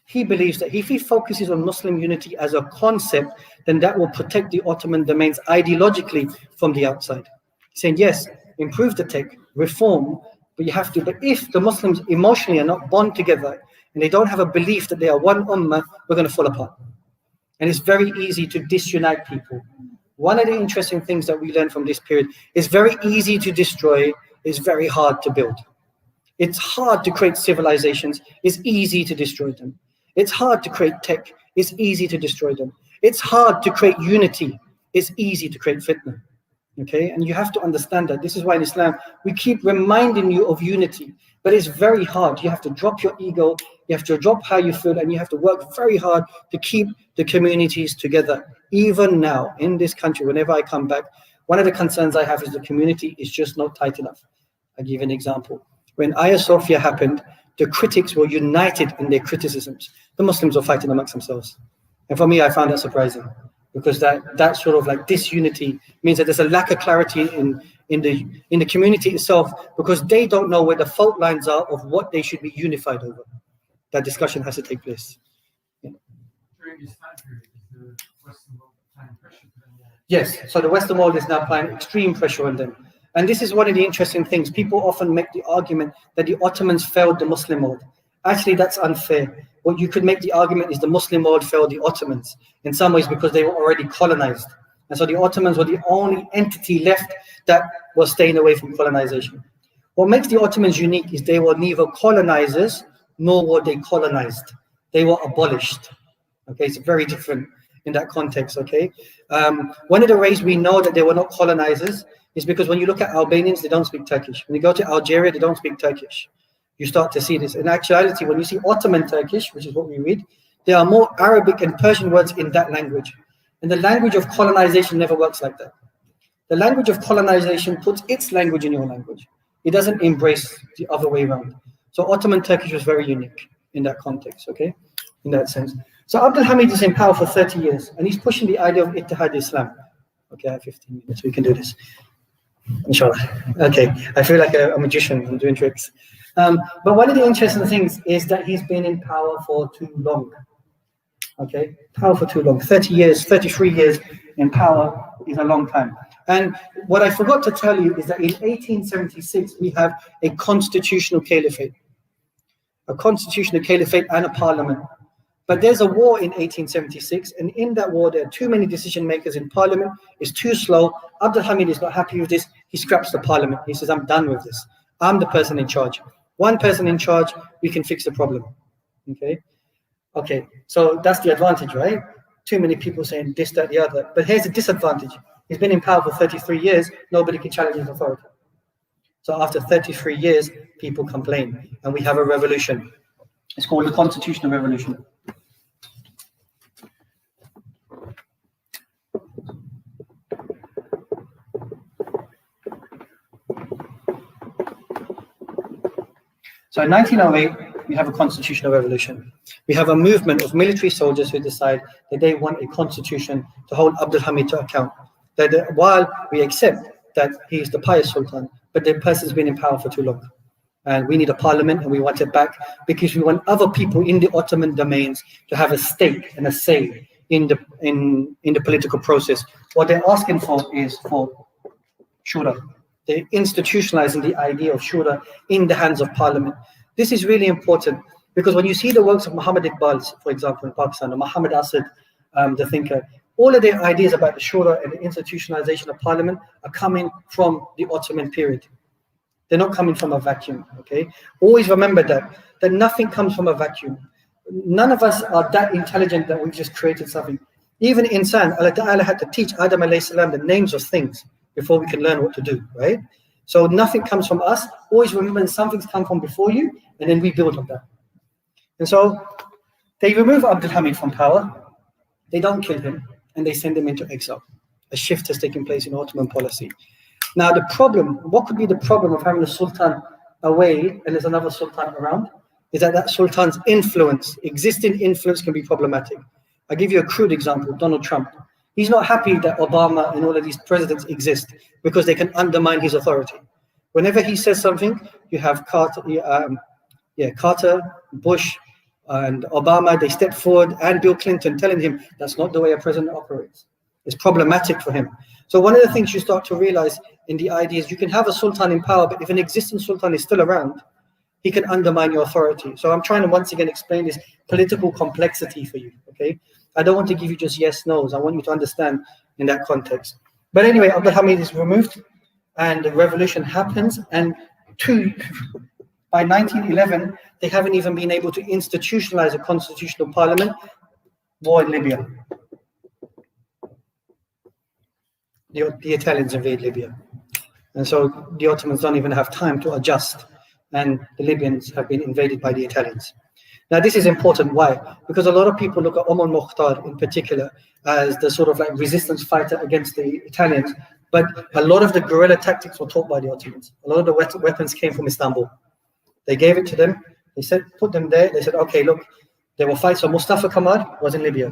He believes that if he focuses on Muslim unity as a concept, then that will protect the Ottoman domains ideologically from the outside. He's saying, yes, improve the tech, reform, but you have to. But if the Muslims emotionally are not bond together and they don't have a belief that they are one ummah, we're going to fall apart. And it's very easy to disunite people. One of the interesting things that we learned from this period is very easy to destroy, it's very hard to build. It's hard to create civilizations, it's easy to destroy them. It's hard to create tech, it's easy to destroy them. It's hard to create unity, it's easy to create fitna. Okay, and you have to understand that. This is why in Islam, we keep reminding you of unity, but it's very hard. You have to drop your ego, you have to drop how you feel, and you have to work very hard to keep the communities together. Even now, in this country, whenever I come back, one of the concerns I have is the community is just not tight enough. I'll give you an example. When Hagia Sophia happened, the critics were united in their criticisms. The Muslims were fighting amongst themselves. And for me, I found that surprising, because that sort of like disunity means that there's a lack of clarity in the community itself, because they don't know where the fault lines are of what they should be unified over. That discussion has to take place. Yeah. During this time period, is the Western world applying pressure to them? Yes, so the Western world is now applying extreme pressure on them. And this is one of the interesting things. People often make the argument that the Ottomans failed the Muslim world. Actually, that's unfair. What you could make the argument is the Muslim world failed the Ottomans in some ways, because they were already colonized. And so the Ottomans were the only entity left that was staying away from colonization. What makes the Ottomans unique is they were neither colonizers nor were they colonized. They were abolished. Okay, it's very different in that context, okay? One of the ways we know that they were not colonizers is because when you look at Albanians, they don't speak Turkish. When you go to Algeria, they don't speak Turkish. You start to see this. In actuality, when you see Ottoman Turkish, which is what we read, there are more Arabic and Persian words in that language. And the language of colonization never works like that. The language of colonization puts its language in your language. It doesn't embrace the other way around. So Ottoman Turkish was very unique in that context, okay? In that sense. So Abdul Hamid is in power for 30 years, and he's pushing the idea of Ittihad Islam. Okay, I have 15 minutes, we can do this. Inshallah. Okay, I feel like a magician, I'm doing tricks. But one of the interesting things is that he's been in power for too long. Okay, power for too long. 30 years, 33 years in power is a long time. And what I forgot to tell you is that in 1876, we have a constitutional caliphate. A constitutional caliphate and a parliament. But there's a war in 1876, and in that war, there are too many decision makers in parliament. It's too slow. Abdul Hamid is not happy with this. He scraps the parliament. He says, I'm done with this. I'm the person in charge. One person in charge, we can fix the problem. Okay, so that's the advantage, right? Too many people saying this, that, the other. But here's the disadvantage. He's been in power for 33 years. Nobody can challenge his authority. So after 33 years, people complain, and we have a revolution. It's called the Constitutional Revolution. So in 1908, we have a constitutional revolution. We have a movement of military soldiers who decide that they want a constitution to hold Abdul Hamid to account. That while we accept that he is the pious sultan, but the person's been in power for too long. And we need a parliament, and we want it back because we want other people in the Ottoman domains to have a stake and a say in the political process. What they're asking for is for shura. They're institutionalizing the idea of shura in the hands of parliament. This is really important because when you see the works of Muhammad Iqbal, for example, in Pakistan, or Muhammad Asad, the thinker, all of their ideas about the shura and the institutionalization of parliament are coming from the Ottoman period. They're not coming from a vacuum, okay? Always remember that nothing comes from a vacuum. None of us are that intelligent that we've just created something. Even insan, Allah Ta'ala had to teach Adam alayhi salam the names of things before we can learn what to do, right? So nothing comes from us. Always remember that something's come from before you, and then we build on that. And so they remove Abdul Hamid from power, they don't kill him, and they send him into exile. A shift has taken place in Ottoman policy. Now the problem, what could be the problem of having a sultan away and there's another sultan around, is that sultan's influence, existing influence, can be problematic. I'll give you a crude example, Donald Trump. He's not happy that Obama and all of these presidents exist because they can undermine his authority. Whenever he says something, you have Carter, Bush, and Obama, they step forward, and Bill Clinton telling him that's not the way a president operates. It's problematic for him. So one of the things you start to realize in the idea is you can have a sultan in power, but if an existing sultan is still around, he can undermine your authority. So I'm trying to once again explain this political complexity for you, okay? I don't want to give you just yes, no's. I want you to understand in that context. But anyway, Abdul Hamid is removed and the revolution happens. And by 1911, they haven't even been able to institutionalize a constitutional parliament. War in Libya. The Italians invade Libya. And so the Ottomans don't even have time to adjust. And the Libyans have been invaded by the Italians. Now, this is important. Why? Because a lot of people look at Omar Mukhtar in particular as the sort of like resistance fighter against the Italians. But a lot of the guerrilla tactics were taught by the Ottomans. A lot of the weapons came from Istanbul. They gave it to them. They said, put them there. They said, okay, look, there were fights. So Mustafa Kemal was in Libya.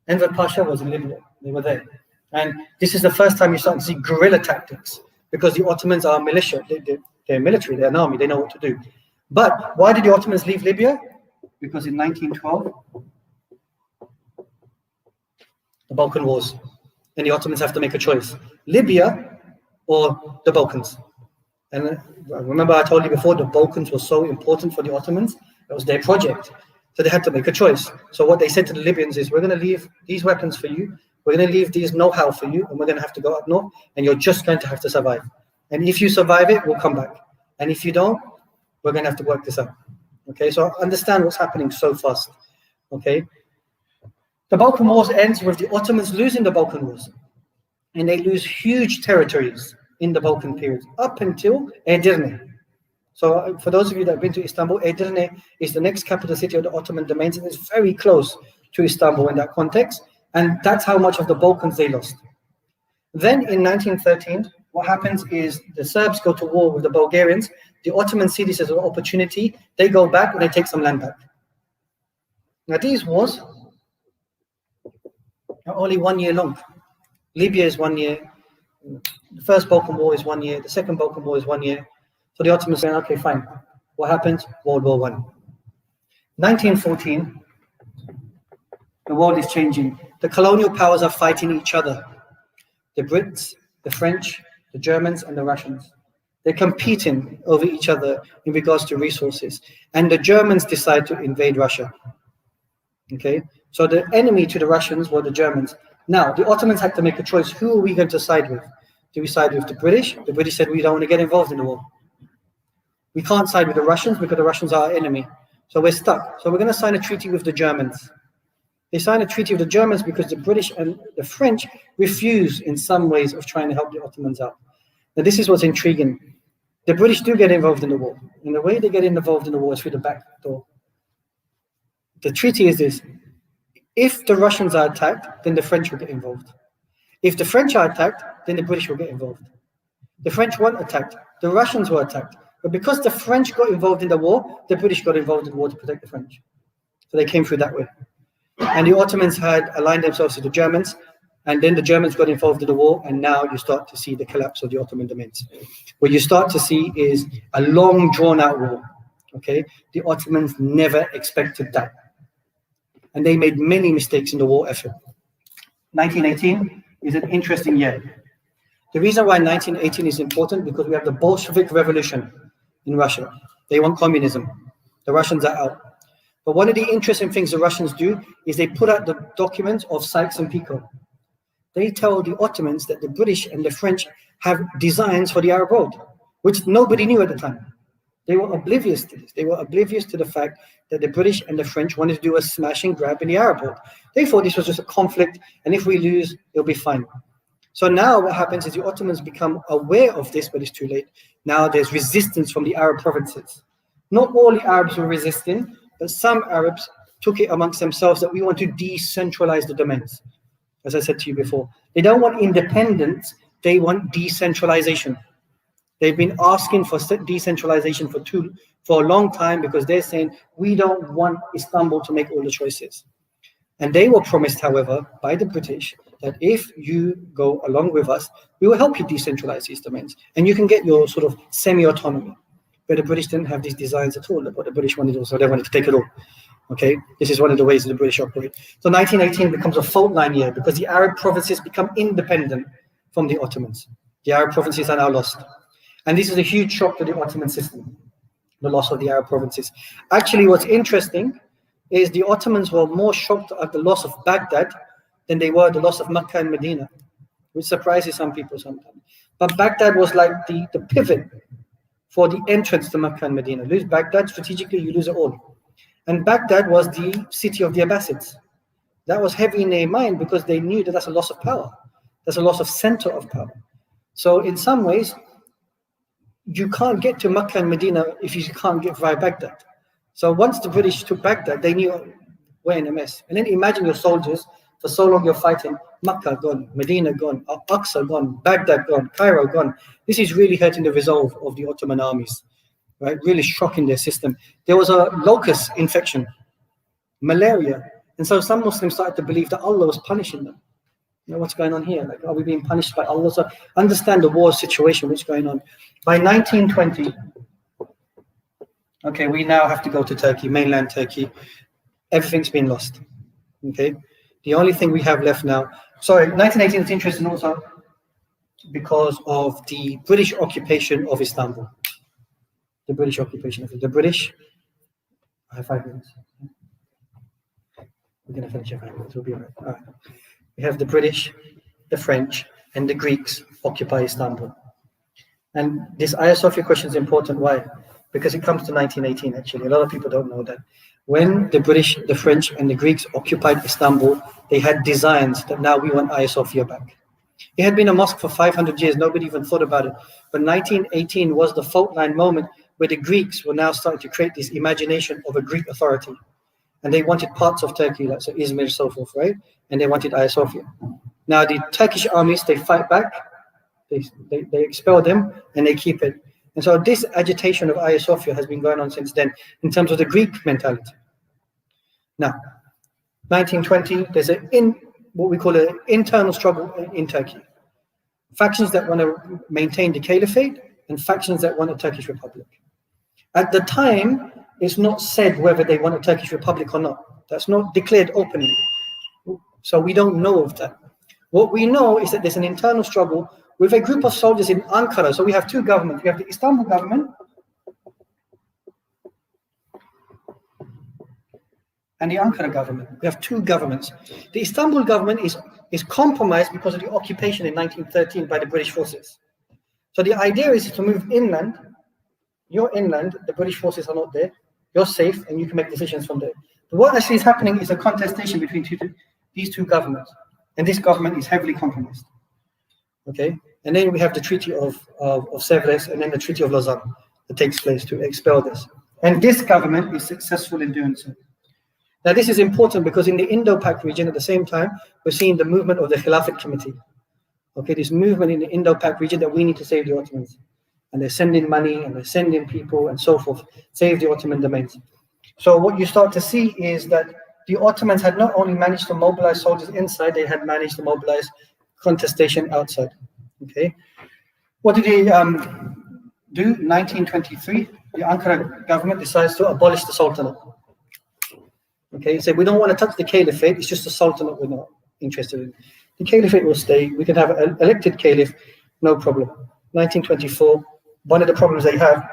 Enver Pasha was in Libya. They were there. And this is the first time you start to see guerrilla tactics because the Ottomans are militia. They're military, they're an army, they know what to do. But why did the Ottomans leave Libya? Because in 1912, the Balkan Wars, and the Ottomans have to make a choice. Libya or the Balkans. And remember I told you before, the Balkans were so important for the Ottomans, it was their project. So they had to make a choice. So what they said to the Libyans is, we're gonna leave these weapons for you, we're gonna leave these know-how for you, and we're gonna have to go up north, and you're just going to have to survive. And if you survive it, we'll come back. And if you don't, we're going to have to work this out. Okay, so understand what's happening so fast. Okay, the Balkan Wars ends with the Ottomans losing the Balkan Wars. And they lose huge territories in the Balkan period, up until Edirne. So for those of you that have been to Istanbul, Edirne is the next capital city of the Ottoman domains, and it's very close to Istanbul in that context. And that's how much of the Balkans they lost. Then in 1913, what happens is the Serbs go to war with the Bulgarians. The Ottomans see this as an opportunity. They go back and they take some land back. Now these wars are only 1 year long. Libya is 1 year. The first Balkan War is 1 year. The second Balkan War is 1 year. So the Ottomans say, okay, fine. What happens? World War I. 1914, the world is changing. The colonial powers are fighting each other. The Brits, the French, the Germans, and the Russians. They're competing over each other in regards to resources. And the Germans decide to invade Russia. Okay, so the enemy to the Russians were the Germans. Now, the Ottomans had to make a choice. Who are we going to side with? Do we side with the British? The British said, we don't want to get involved in the war. We can't side with the Russians because the Russians are our enemy. So we're stuck. So we're going to sign a treaty with the Germans. They signed a treaty with the Germans because the British and the French refuse in some ways of trying to help the Ottomans out. Now, this is what's intriguing. The British do get involved in the war. And the way they get involved in the war is through the back door. The treaty is this. If the Russians are attacked, then the French will get involved. If the French are attacked, then the British will get involved. The French weren't attacked. The Russians were attacked. But because the French got involved in the war, the British got involved in the war to protect the French. So they came through that way. And the Ottomans had aligned themselves to the Germans, and then the Germans got involved in the war, and now you start to see the collapse of the Ottoman domains. What you start to see is a long, drawn-out war, okay? The Ottomans never expected that. And they made many mistakes in the war effort. 1918 is an interesting year. The reason why 1918 is important because we have the Bolshevik Revolution in Russia. They want communism. The Russians are out. But one of the interesting things the Russians do is they put out the documents of Sykes-Picot. They tell the Ottomans that the British and the French have designs for the Arab world, which nobody knew at the time. They were oblivious to this. They were oblivious to the fact that the British and the French wanted to do a smash and grab in the Arab world. They thought this was just a conflict, and if we lose, it'll be fine. So now what happens is the Ottomans become aware of this, but it's too late. Now there's resistance from the Arab provinces. Not all the Arabs were resisting, but some Arabs took it amongst themselves that we want to decentralize the domains. As I said to you before, they don't want independence, they want decentralization. They've been asking for decentralization for a long time because they're saying, we don't want Istanbul to make all the choices. And they were promised, however, by the British that if you go along with us, we will help you decentralize these domains, and you can get your sort of semi-autonomy. But the British didn't have these designs at all. What the British wanted also, they wanted to take it all. Okay, this is one of the ways that the British operate. So 1918 becomes a fault line year because the Arab provinces become independent from the Ottomans. The Arab provinces are now lost. And this is a huge shock to the Ottoman system, the loss of the Arab provinces. Actually, what's interesting is the Ottomans were more shocked at the loss of Baghdad than they were at the loss of Mecca and Medina, which surprises some people sometimes. But Baghdad was like the pivot for the entrance to Mecca and Medina. Lose Baghdad, strategically you lose it all. And Baghdad was the city of the Abbasids. That was heavy in their mind because they knew that that's a loss of power. That's a loss of center of power. So in some ways, you can't get to Mecca and Medina if you can't get via Baghdad. So once the British took Baghdad, they knew we're in a mess. And then imagine your soldiers, for so long you're fighting, Mecca gone, Medina gone, Aqsa gone, Baghdad gone, Cairo gone. This is really hurting the resolve of the Ottoman armies, right? Really shocking their system. There was a locust infection, malaria. And so some Muslims started to believe that Allah was punishing them. You know, what's going on here? Like, are we being punished by Allah? So understand the war situation, what's going on. By 1920, okay, we now have to go to Turkey, mainland Turkey. Everything's been lost, okay? The only thing we have left now, sorry, 1918 is interesting also because of the British occupation of Istanbul. The British occupation of it. The British, I have 5 minutes. We're going to finish in 5 minutes, we'll be all right. All right. We have the British, the French, and the Greeks occupy Istanbul. And this Hagia Sophia question is important. Why? Because it comes to 1918, actually. A lot of people don't know that. When the British, the French, and the Greeks occupied Istanbul, they had designs that now we want Hagia Sophia back. It had been a mosque for 500 years. Nobody even thought about it. But 1918 was the fault line moment where the Greeks were now starting to create this imagination of a Greek authority. And they wanted parts of Turkey, like so Izmir, so forth, right? And they wanted Hagia Sophia. Now the Turkish armies, they fight back, they expel them, and they keep it. And so this agitation of Hagia Sophia has been going on since then in terms of the Greek mentality. Now, 1920, there's what we call an internal struggle in Turkey. Factions that want to maintain the caliphate and factions that want a Turkish republic. At the time, it's not said whether they want a Turkish republic or not. That's not declared openly. So we don't know of that. What we know is that there's an internal struggle with a group of soldiers in Ankara. So we have two governments. We have the Istanbul government and the Ankara government. We have two governments. The Istanbul government is compromised because of the occupation in 1913 by the British forces. So the idea is to move inland. You're inland, the British forces are not there. You're safe, and you can make decisions from there. But what actually is happening is a contestation between these two governments. And this government is heavily compromised. Okay? And then we have the Treaty of Sevres and then the Treaty of Lausanne that takes place to expel this. And this government is successful in doing so. Now, this is important because in the Indo-Pak region, at the same time, we're seeing the movement of the Khilafat Committee. Okay, this movement in the Indo-Pak region that we need to save the Ottomans. And they're sending money and they're sending people and so forth, save the Ottoman domains. So what you start to see is that the Ottomans had not only managed to mobilize soldiers inside, they had managed to mobilize contestation outside. Okay, what did they do? 1923, the Ankara government decides to abolish the Sultanate. Okay, so we don't want to touch the Caliphate, it's just the Sultanate we're not interested in. The Caliphate will stay, we can have an elected Caliph, no problem. 1924, one of the problems they have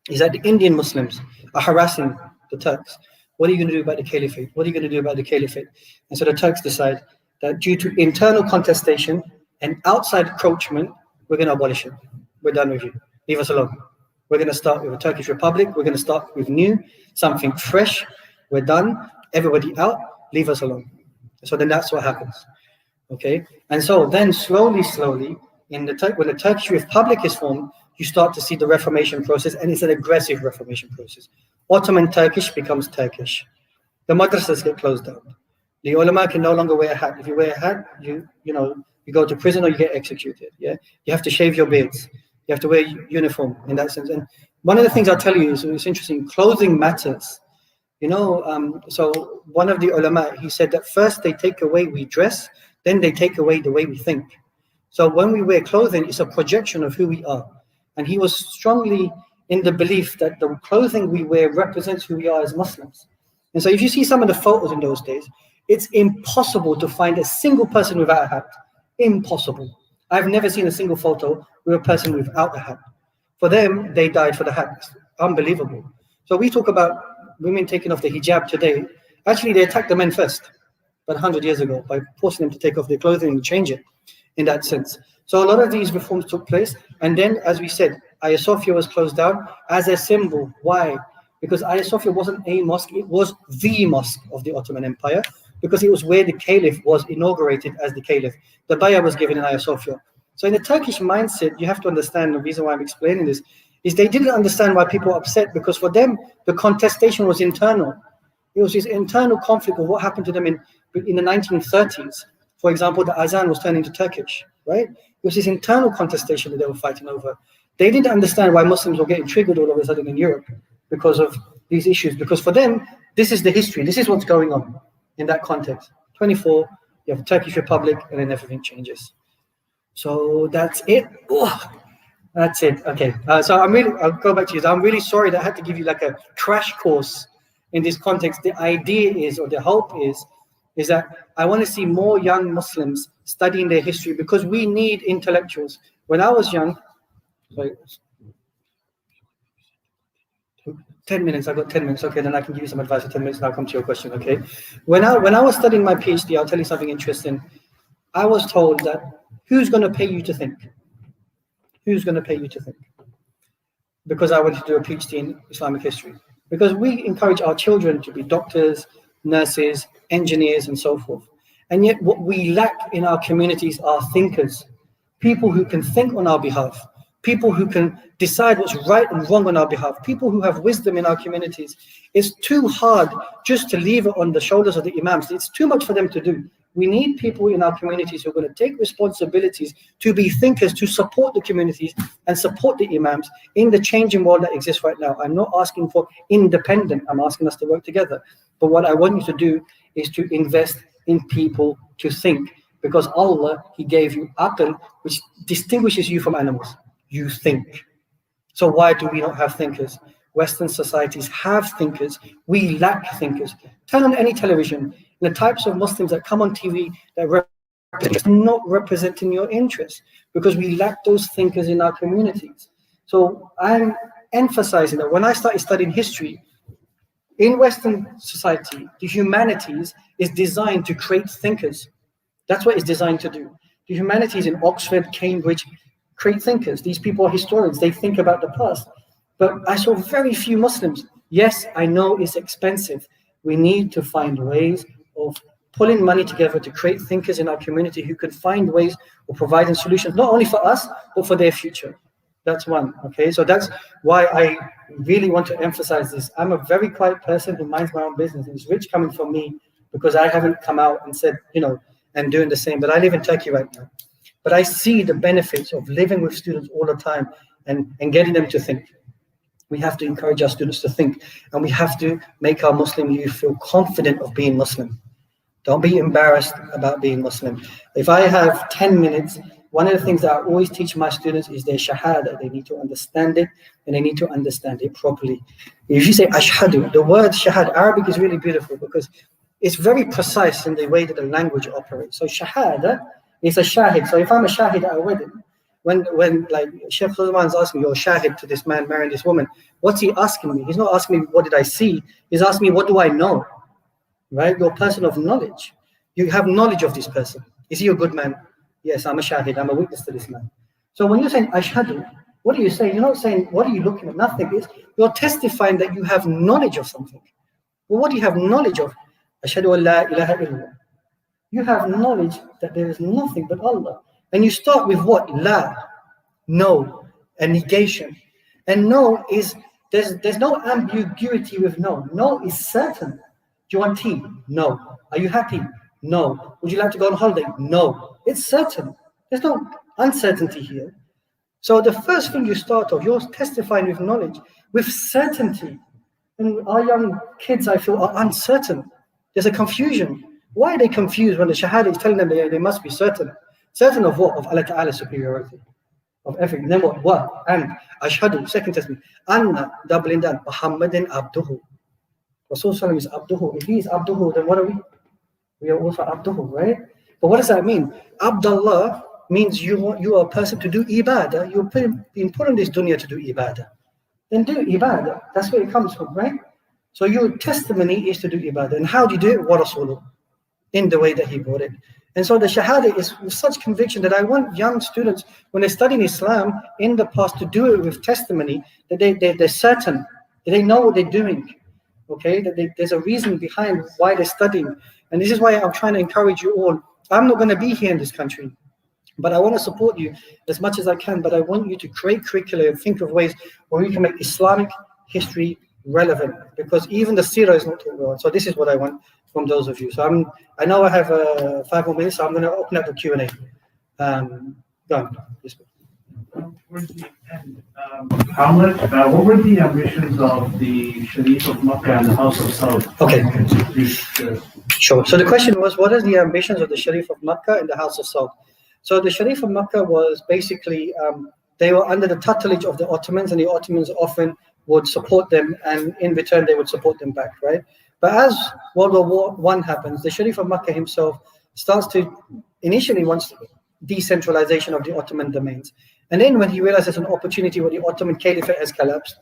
is that the Indian Muslims are harassing the Turks. What are you going to do about the Caliphate? What are you going to do about the Caliphate? And so the Turks decide that due to internal contestation and outside encroachment, we're going to abolish it. We're done with you. Leave us alone. We're going to start with a Turkish Republic. We're going to start with new, something fresh. We're done. Everybody out. Leave us alone. So then that's what happens. Okay? And so then slowly, when the Turkish Republic is formed, you start to see the Reformation process, and it's an aggressive Reformation process. Ottoman Turkish becomes Turkish. The madrasas get closed down. The ulama can no longer wear a hat. If you wear a hat, you go to prison or you get executed. Yeah, you have to shave your beards. You have to wear uniform in that sense. And one of the things I'll tell you is it's interesting. Clothing matters. So one of the ulama, he said that first they take away we dress, then they take away the way we think. So when we wear clothing, it's a projection of who we are. And he was strongly in the belief that the clothing we wear represents who we are as Muslims. And so if you see some of the photos in those days, it's impossible to find a single person without a hat. Impossible. I've never seen a single photo with a person without a hat. For them, they died for the hat. It's unbelievable. So we talk about women taking off the hijab today. Actually, they attacked the men first, about 100 years ago, by forcing them to take off their clothing and change it in that sense. So a lot of these reforms took place. And then, as we said, Hagia Sophia was closed down as a symbol. Why? Because Hagia Sophia wasn't a mosque, it was the mosque of the Ottoman Empire, because it was where the caliph was inaugurated as the caliph. The bayah was given in Hagia Sophia. So in the Turkish mindset, you have to understand, the reason why I'm explaining this, is they didn't understand why people were upset, because for them, the contestation was internal. It was this internal conflict of what happened to them in the 1930s. For example, the azan was turned into Turkish, right? It was this internal contestation that they were fighting over. They didn't understand why Muslims were getting triggered all of a sudden in Europe because of these issues. Because for them, this is the history. This is what's going on in that context. 24, you have the Turkish Republic, and then everything changes. So that's it. Oh, that's it. Okay. So I'll go back to you. I'm really sorry that I had to give you like a crash course in this context. The idea is, or the hope is that I want to see more young Muslims studying their history, because we need intellectuals. When I was young, 10 minutes, I've got 10 minutes. Okay, then I can give you some advice for 10 minutes and I'll come to your question, okay? When I was studying my PhD, I'll tell you something interesting. I was told that who's going to pay you to think? Who's going to pay you to think? Because I wanted to do a PhD in Islamic history. Because we encourage our children to be doctors, nurses, engineers, and so forth. And yet what we lack in our communities are thinkers, people who can think on our behalf, people who can decide what's right and wrong on our behalf, people who have wisdom in our communities. It's too hard just to leave it on the shoulders of the imams. It's too much for them to do. We need people in our communities who are going to take responsibilities to be thinkers, to support the communities and support the imams in the changing world that exists right now. I'm not asking for independent, I'm asking us to work together. But what I want you to do is to invest in people to think, because Allah, He gave you aql, which distinguishes you from animals. You think. So why do we not have thinkers? Western societies have thinkers. We lack thinkers. Turn on any television, the types of Muslims that come on TV that are not representing your interests, because we lack those thinkers in our communities. So I'm emphasizing that when I started studying history, in Western society, the humanities is designed to create thinkers. That's what it's designed to do. The humanities in Oxford, Cambridge, create thinkers. These people are historians. They think about the past. But I saw very few Muslims. Yes, I know it's expensive. We need to find ways of pulling money together to create thinkers in our community who can find ways of providing solutions, not only for us, but for their future. That's one, okay? So that's why I really want to emphasize this. I'm a very quiet person who minds my own business. It's rich coming from me because I haven't come out and said, and doing the same. But I live in Turkey right now. But I see the benefits of living with students all the time and getting them to think. We have to encourage our students to think, and we have to make our Muslim youth feel confident of being Muslim. Don't be embarrassed about being Muslim. If I have 10 minutes, one of the things that I always teach my students is their shahada. They need to understand it, and they need to understand it properly. If you say ashhadu, the word shahada, Arabic is really beautiful because it's very precise in the way that the language operates. So shahada is a shahid. So if I'm a shahid at a wedding, when like Sheikh Sulaiman's asking me, you're shahid to this man marrying this woman, what's he asking me? He's not asking me, what did I see? He's asking me, what do I know? Right? You're a person of knowledge. You have knowledge of this person. Is he a good man? Yes, I'm a shahid. I'm a witness to this man. So when you're saying ashhadu, what are you saying? You're not saying, what are you looking at? Nothing. You're testifying that you have knowledge of something. Well, what do you have knowledge of? Ashhadu an la ilaha illallah. You have knowledge that there is nothing but Allah. And you start with what? La, no, a negation. And no is, there's no ambiguity with no. No is certain. Do you want tea? No. Are you happy? No. Would you like to go on holiday? No. It's certain. There's no uncertainty here. So the first thing you start off, you're testifying with knowledge, with certainty. And our young kids, I feel, are uncertain. There's a confusion. Why are they confused when the Shahada is telling them they must be certain? Certain of what? Of Allah Ta'ala's superiority. Of everything. Then what? What? And Ashhadu, second testament. Anna, doubling down. Muhammadin Abduhu. Rasul Sallam is Abduhu. If he is Abduhu, then what are we? We are also Abduhu, right? But what does that mean? Abdullah means you are a person to do ibadah. You're being put in this dunya to do ibadah. Then do ibadah. That's where it comes from, right? So your testimony is to do ibadah. And how do you do it? Wa Rasulullah. In the way that he brought it. And so the Shahada is with such conviction that I want young students, when they're studying Islam in the past, to do it with testimony, that they're certain, that they know what they're doing. Okay, that there's a reason behind why they're studying. And this is why I'm trying to encourage you all. I'm not going to be here in this country, but I want to support you as much as I can. But I want you to create curricula and think of ways where we can make Islamic history relevant, because even the seerah is not taught well. So this is what I want from those of you. So I know I have 5 more minutes, so I'm going to open up the Q&A. Go on. Yes, Towards the end, Ahmed, what were the ambitions of the Sharif of Makkah and the House of Saud? Okay. Please, Sure. So the question was, what are the ambitions of the Sharif of Makkah and the House of Saud? So the Sharif of Makkah was basically, they were under the tutelage of the Ottomans, and the Ottomans often would support them, and in return they would support them back, right? But as World War I happens, the Sharif of Makkah himself starts to initially wants decentralization of the Ottoman domains. And then when he realized there's an opportunity where the Ottoman Caliphate has collapsed,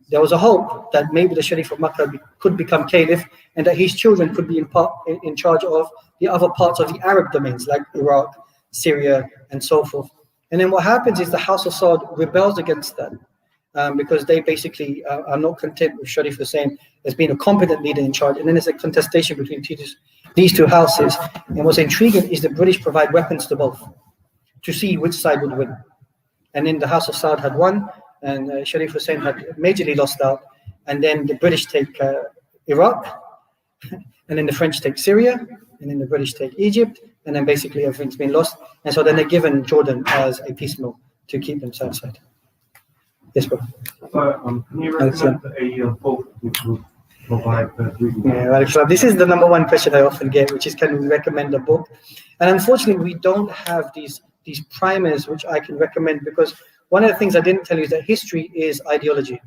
there was a hope that maybe the Sharif of Makkah could become Caliph, and that his children could be in charge of the other parts of the Arab domains, like Iraq, Syria, and so forth. And then what happens is the House of Saud rebels against that. Because they basically are not content with Sharif Hussein as being a competent leader in charge. And then there's a contestation between these two houses. And what's intriguing is the British provide weapons to both to see which side would win. And then the House of Saud had won, and Sharif Hussein had majorly lost out. And then the British take Iraq, and then the French take Syria, and then the British take Egypt, and then basically everything's been lost. And so then they're given Jordan as a piecemeal to keep them satisfied. Yes, bro. can you recommend a book which will provide reading? Yeah, this is the number one question I often get, which is, can we recommend a book? And unfortunately, we don't have these primers which I can recommend, because one of the things I didn't tell you is that history is ideology.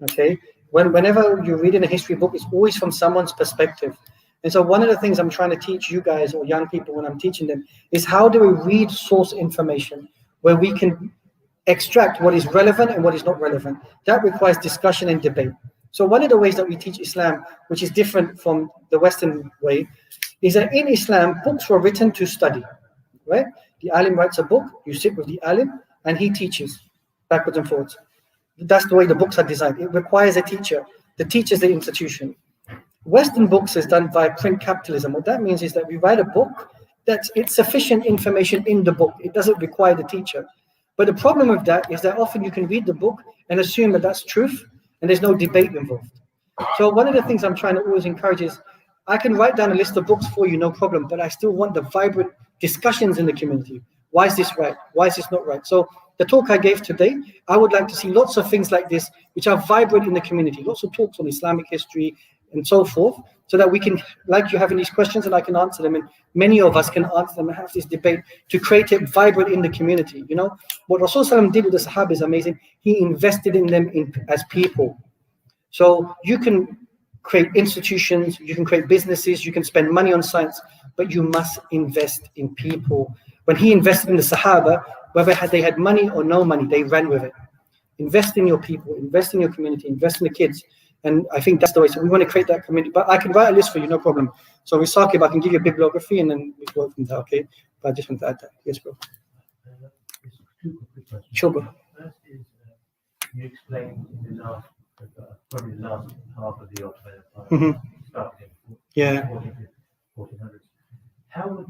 Okay, whenever you're reading a history book, it's always from someone's perspective. And so one of the things I'm trying to teach you guys, or young people when I'm teaching them, is how do we read source information where we can extract what is relevant and what is not relevant. That requires discussion and debate. So one of the ways that we teach Islam, which is different from the Western way, is that in Islam, books were written to study, right? The alim writes a book, you sit with the alim, and he teaches backwards and forwards. That's the way the books are designed. It requires a teacher. The teacher is the institution. Western books is done via print capitalism. What that means is that we write a book it's sufficient information in the book. It doesn't require the teacher. But the problem with that is that often you can read the book and assume that that's truth, and there's no debate involved. So one of the things I'm trying to always encourage is, I can write down a list of books for you, no problem, but I still want the vibrant discussions in the community. Why is this right? Why is this not right? So the talk I gave today, I would like to see lots of things like this, which are vibrant in the community, lots of talks on Islamic history and so forth, so that we can, like you having these questions, and I can answer them, and many of us can answer them and have this debate to create it vibrant in the community. You know, what Rasul did with the Sahaba is amazing. He invested in them as people. So you can create institutions, you can create businesses, you can spend money on science, but you must invest in people. When he invested in the Sahaba, whether they had money or no money, they ran with it. Invest in your people, invest in your community, invest in the kids. And I think that's the way. So we want to create that community. But I can write a list for you, no problem. So Risakib, I can give you a bibliography, and then we work from there, okay? But I just want to add that. Yes, bro. Two quick questions. Sure, bro. First is, you explained in the last, probably the last half of the Ottoman Empire, started in 1400s. How would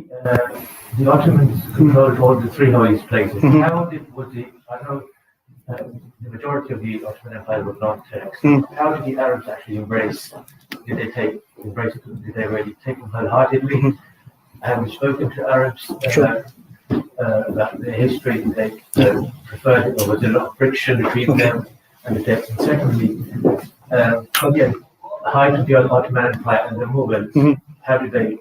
the Ottomans controlled all the three holiest places? How was the, I know the majority of the Ottoman Empire were non-Turks. How did the Arabs actually embrace? Did they embrace it? Did they really take them wholeheartedly? Have you spoken to Arabs about their history? Did they prefer it, or was there a lot of friction between them and the Turks? And secondly, the height of the Ottoman Empire and the Mughals, how did they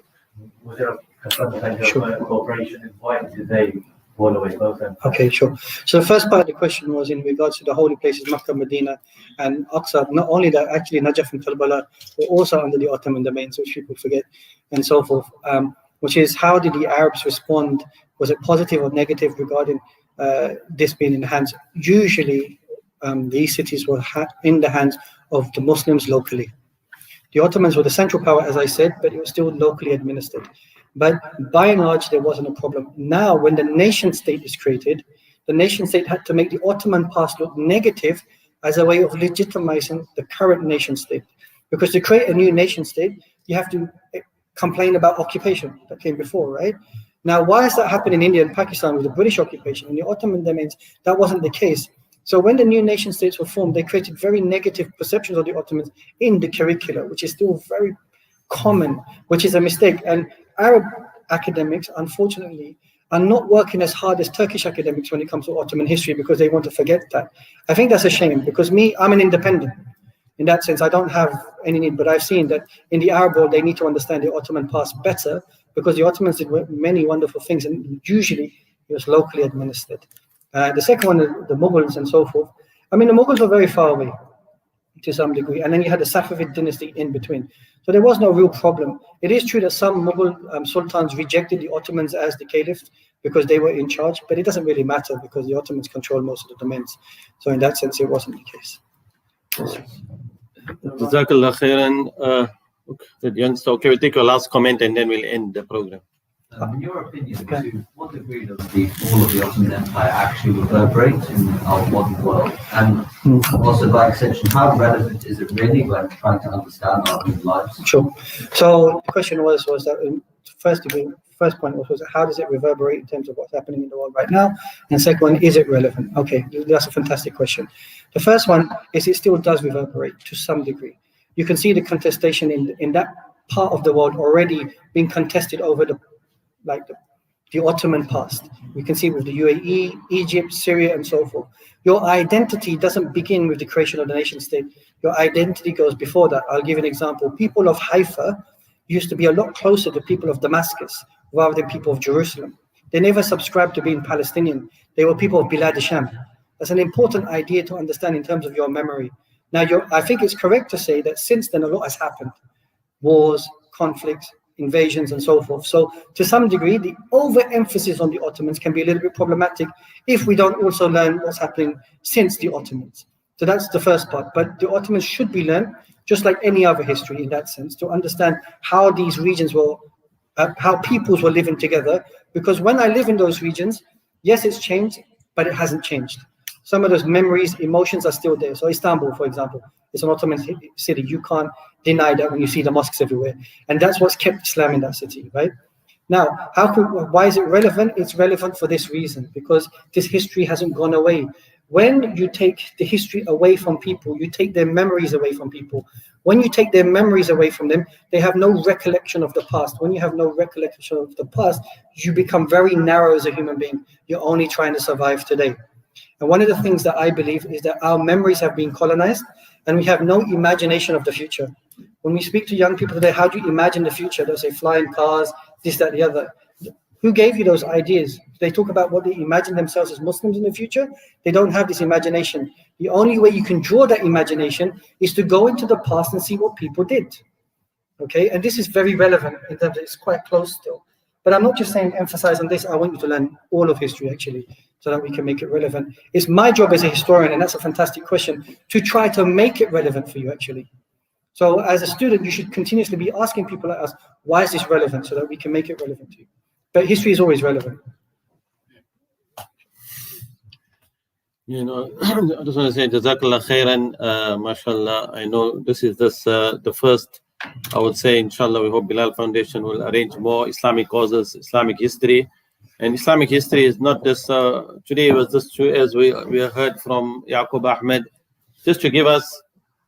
was there a cooperation in why did they fall away both ends? Okay, sure. So the first part of the question was in regards to the holy places, Makkah, Medina, and Aqsa. Not only that, actually Najaf and Karbala were also under the Ottoman domains, which people forget, and so forth. Which is, how did the Arabs respond? Was it positive or negative regarding this being in the hands? Usually, these cities were in the hands of the Muslims locally. The Ottomans were the central power, as I said, but it was still locally administered. But by and large, there wasn't a problem. Now, when the nation state is created, the nation state had to make the Ottoman past look negative as a way of legitimizing the current nation state. Because to create a new nation state, you have to complain about occupation that came before, right? Now, why is that happening in India and Pakistan with the British occupation? In the Ottoman domains, that wasn't the case. So when the new nation states were formed, they created very negative perceptions of the Ottomans in the curricula, which is still very common, which is a mistake. And Arab academics, unfortunately, are not working as hard as Turkish academics when it comes to Ottoman history because they want to forget that. I think that's a shame because I'm an independent. In that sense, I don't have any need, but I've seen that in the Arab world, they need to understand the Ottoman past better because the Ottomans did many wonderful things and usually it was locally administered. The second one, the Mughals and so forth. I mean, the Mughals were very far away to some degree, and then you had the Safavid dynasty in between. So there was no real problem. It is true that some Mughal sultans rejected the Ottomans as the caliphs because they were in charge, but it doesn't really matter because the Ottomans control most of the domains. So in that sense, it wasn't the case. Jazakallah khairan. Okay, we'll take your last comment and then we'll end the program. In your opinion, to what degree does the fall of the Ottoman Empire actually reverberate in our modern world? And also, by extension, how relevant is it really when trying to understand our own lives? Sure. So the question was that first point was how does it reverberate in terms of what's happening in the world right now? And second one, is it relevant? Okay, that's a fantastic question. The first one is it still does reverberate to some degree. You can see the contestation in that part of the world already being contested over the Ottoman past. We can see with the UAE, Egypt, Syria, and so forth. Your identity doesn't begin with the creation of the nation state. Your identity goes before that. I'll give an example. People of Haifa used to be a lot closer to people of Damascus rather than people of Jerusalem. They never subscribed to being Palestinian. They were people of Bilad Sham. That's an important idea to understand in terms of your memory. Now, I think it's correct to say that since then a lot has happened. Wars, conflicts, invasions, and so forth. So to some degree, the overemphasis on the Ottomans can be a little bit problematic if we don't also learn what's happening since the Ottomans. So that's the first part. But the Ottomans should be learned, just like any other history in that sense, to understand how these regions were, how peoples were living together. Because when I live in those regions, yes, it's changed, but it hasn't changed. Some of those memories, emotions are still there. So Istanbul, for example, it's an Ottoman city. You can't deny that when you see the mosques everywhere. And that's what's kept Islam in that city, right? Now, why is it relevant? It's relevant for this reason, because this history hasn't gone away. When you take the history away from people, you take their memories away from people. When you take their memories away from them, they have no recollection of the past. When you have no recollection of the past, you become very narrow as a human being. You're only trying to survive today. And one of the things that I believe is that our memories have been colonized and we have no imagination of the future. When we speak to young people today, how do you imagine the future? They'll say flying cars, this, that, the other. Who gave you those ideas? They talk about what they imagine themselves as Muslims in the future. They don't have this imagination. The only way you can draw that imagination is to go into the past and see what people did. Okay, and this is very relevant in terms of it's quite close still. But I'm not just saying emphasize on this. I want you to learn all of history actually, so that we can make it relevant. It's my job as a historian, and that's a fantastic question, to try to make it relevant for you actually. So as a student, you should continuously be asking people like us, why is this relevant, so that we can make it relevant to you. But history is always relevant. I just want to say Jazakallah khairan, mashallah. I know this is the first, I would say, inshallah, we hope Bilal Foundation will arrange more Islamic causes, Islamic history. And Islamic history is not just, today was just as we heard from Yacoob Ahmed, just to give us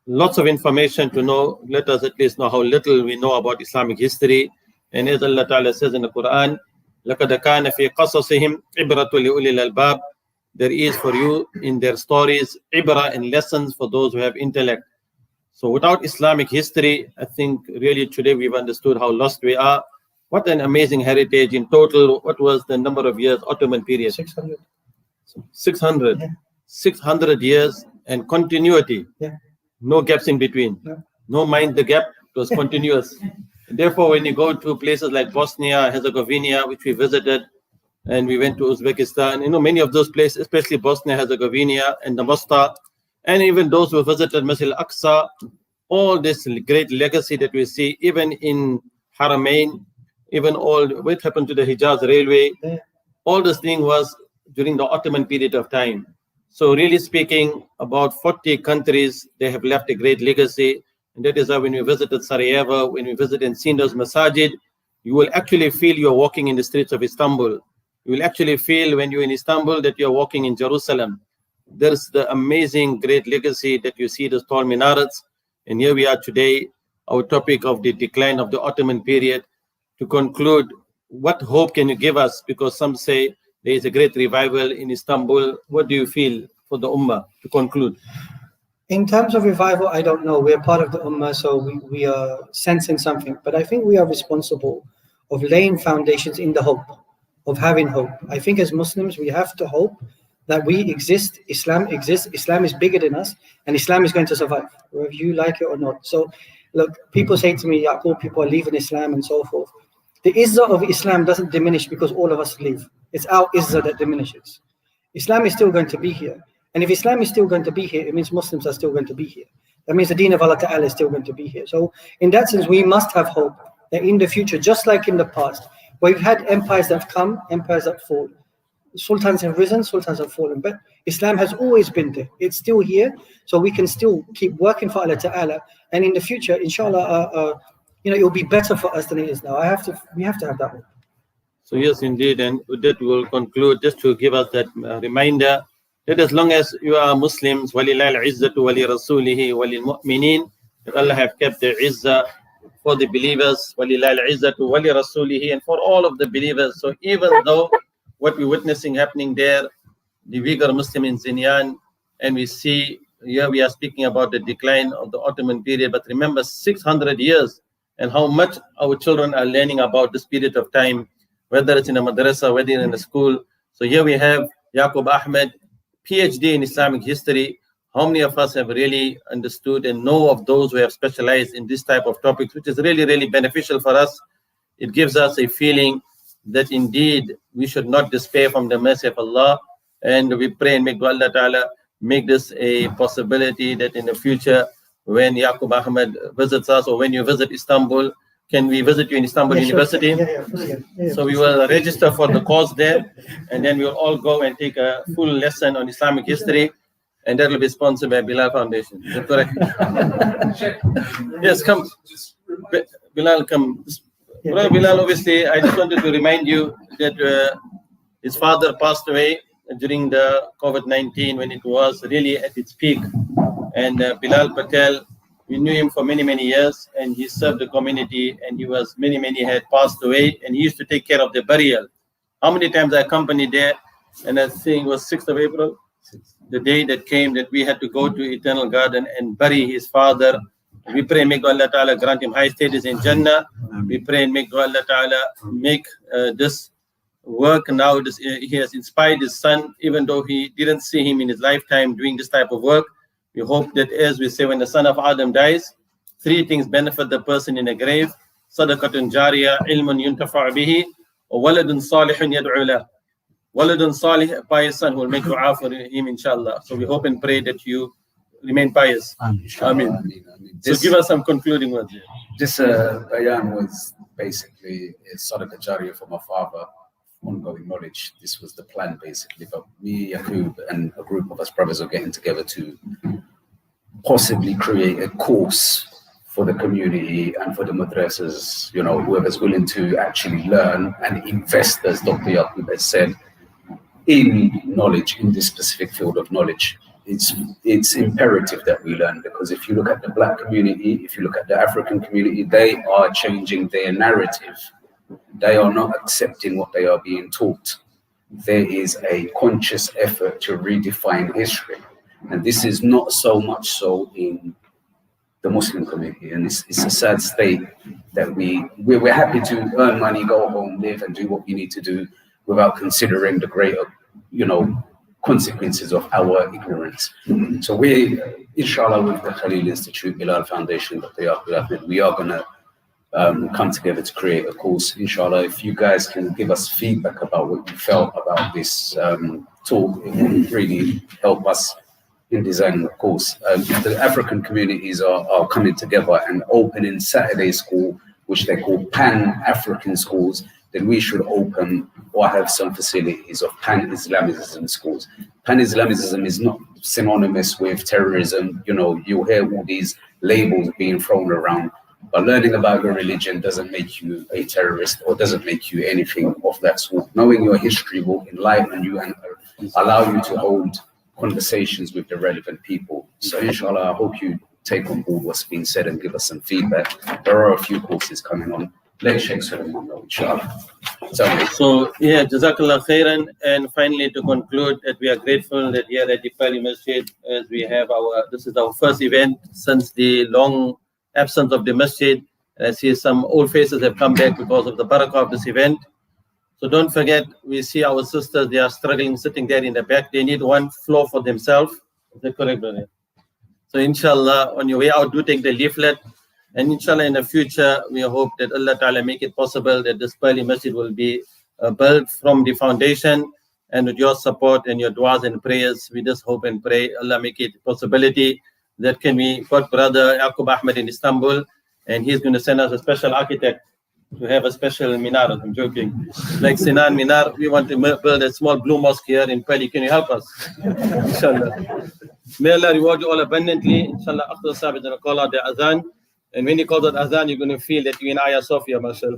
lots of information to know, let us at least know how little we know about Islamic history. And as Allah Ta'ala says in the Quran, لَقَدْ كَانَ فِي قَصَصِهِمْ عِبْرَةٌ لِأُولِي الْأَلْبَابِ. There is for you in their stories ibrah and lessons for those who have intellect. So without Islamic history, I think really today we've understood how lost we are. What an amazing heritage. In total, what was the number of years, Ottoman period? 600. 600. Yeah. 600 years and continuity. Yeah. No gaps in between. No. No mind the gap. It was continuous. Therefore, when you go to places like Bosnia, Herzegovina, which we visited, and we went to Uzbekistan, many of those places, especially Bosnia, Herzegovina, and the Mostar, and even those who visited Masjid al-Aqsa, all this great legacy that we see, even in Haramain, even all what happened to the Hijaz Railway, all this thing was during the Ottoman period of time. So really speaking, about 40 countries, they have left a great legacy. And that is why when we visited Sarajevo, when we visited Sindo's Masajid, you will actually feel you're walking in the streets of Istanbul. You will actually feel when you're in Istanbul that you're walking in Jerusalem. There's the amazing great legacy that you see, the tall minarets. And here we are today, our topic of the decline of the Ottoman period. To conclude, what hope can you give us? Because some say there is a great revival in Istanbul. What do you feel for the Ummah, to conclude? In terms of revival, I don't know. We're part of the Ummah, so we are sensing something. But I think we are responsible of laying foundations in the hope, of having hope. I think as Muslims, we have to hope that we exist, Islam exists, Islam is bigger than us, and Islam is going to survive, whether you like it or not. So, look, people say to me, Yacoob, people are leaving Islam and so forth. The izzah of Islam doesn't diminish because all of us leave. It's our izzah that diminishes. Islam is still going to be here. And if Islam is still going to be here, it means Muslims are still going to be here. That means the deen of Allah Ta'ala is still going to be here. So in that sense, we must have hope that in the future, just like in the past, where we've had empires that have come, empires that fall. Sultans have risen, sultans have fallen. But Islam has always been there. It's still here. So we can still keep working for Allah Ta'ala. And in the future, inshallah, it will be better for us than it is now. We have to have that hope. So yes, indeed. And with that, we will conclude just to give us that reminder that as long as you are Muslims, وَلِلَّهِ الْعِزَّةُ وَلِرَسُولِهِ وَلِلْمُؤْمِنِينَ, that Allah have kept the izzah for the believers, وَلِلَّهِ الْعِزَّةُ وَلِرَسُولِهِ, and for all of the believers. So even though what we're witnessing happening there, the Uyghur Muslim in Xinjiang, and we see here we are speaking about the decline of the Ottoman period, but remember 600 years and how much our children are learning about this period of time, whether it's in a madrasa, whether in a school. So here we have Yacoob Ahmed, PhD in Islamic history. How many of us have really understood and know of those who have specialized in this type of topics, which is really, really beneficial for us. It gives us a feeling that indeed we should not despair from the mercy of Allah. And we pray and make Allah Ta'ala make this a possibility that in the future, when Yacoob Ahmed visits us, or when you visit Istanbul, can we visit you in Istanbul University? Sure. Yeah. So we will register for the course there, and then we'll all go and take a full lesson on Islamic history, and that will be sponsored by Bilal Foundation. Is that correct? Yes, come. Bilal, come. Brother Bilal, obviously, I just wanted to remind you that his father passed away during the COVID-19 when it was really at its peak. And Bilal Patel, we knew him for many, many years, and he served the community, and he was many had passed away, and he used to take care of the burial. How many times I accompanied there, and I think it was 6th of April, the day that came that we had to go to Eternal Garden and bury his father. We pray, may Allah Ta'ala grant him high status in Jannah. We pray and make Allah Ta'ala make this work now. He has inspired his son, even though he didn't see him in his lifetime doing this type of work. We hope that, as we say, when the son of Adam dies, 3 things benefit the person in a grave: sadaqatun jariyah, ilmun yuntafa' bihi, wa waladun salihun yad'u lahu. Waladun salih, pious son who will make dua for him, inshallah. So we hope and pray that you remain pious. Ameen. So give us some concluding words here. This bayan was basically a sadaqah jariyah for my father, ongoing knowledge. This was the plan basically, but me, Yacoob, and a group of us brothers are getting together to possibly create a course for the community and for the madrasas, whoever's willing to actually learn and invest, as Dr. Yacoob has said, in knowledge, in this specific field of knowledge. It's imperative that we learn, because if you look at the Black community, if you look at the African community, they are changing their narrative. They are not accepting what they are being taught. There is a conscious effort to redefine history. And this is not so much so in the Muslim community. And it's a sad state that we're happy to earn money, go home, live, and do what we need to do without considering the greater, consequences of our ignorance. So we, inshallah, with the Khalil Institute, Bilal Foundation, Dr. Yacoob Ahmed, we are going to come together to create a course. Inshallah, if you guys can give us feedback about what you felt about this talk, it would really help us in designing the course. The African communities are coming together and opening Saturday school, which they call Pan-African schools. Then we should open or have some facilities of Pan-Islamism schools. Pan-Islamism is not synonymous with terrorism. You hear all these labels being thrown around, but learning about your religion doesn't make you a terrorist or doesn't make you anything of that sort. Knowing your history will enlighten you and allow you to hold conversations with the relevant people. So inshallah, I hope you take on board what's been said and give us some feedback. There are a few courses coming on. Let Sheikh Suleiman know, inshallah. So, yeah, Jazakallah khairan. And finally, to conclude, that we are grateful that here at the Pali Masjid, as we have this is our first event since the long absence of the Masjid. I see some old faces have come back because of the barakah of this event. So don't forget, we see our sisters, they are struggling, sitting there in the back. They need one floor for themselves. Is that correct, brother? So inshallah, on your way out, do take the leaflet. And inshallah, in the future, we hope that Allah Ta'ala make it possible that this Pali Masjid will be built from the foundation. And with your support and your du'as and prayers, we just hope and pray Allah make it a possibility that can be got brother Yacoob Ahmed in Istanbul, and he's going to send us a special architect to have a special minar. I'm joking. Like Sinan Minar, we want to build a small blue mosque here in Pali. Can you help us? Inshallah. May Allah reward you all abundantly. Inshallah, after the Sabbath, going to call out the Adhan. And when you call out Adhan, you're going to feel that you're in Ayah Sophia, mashallah.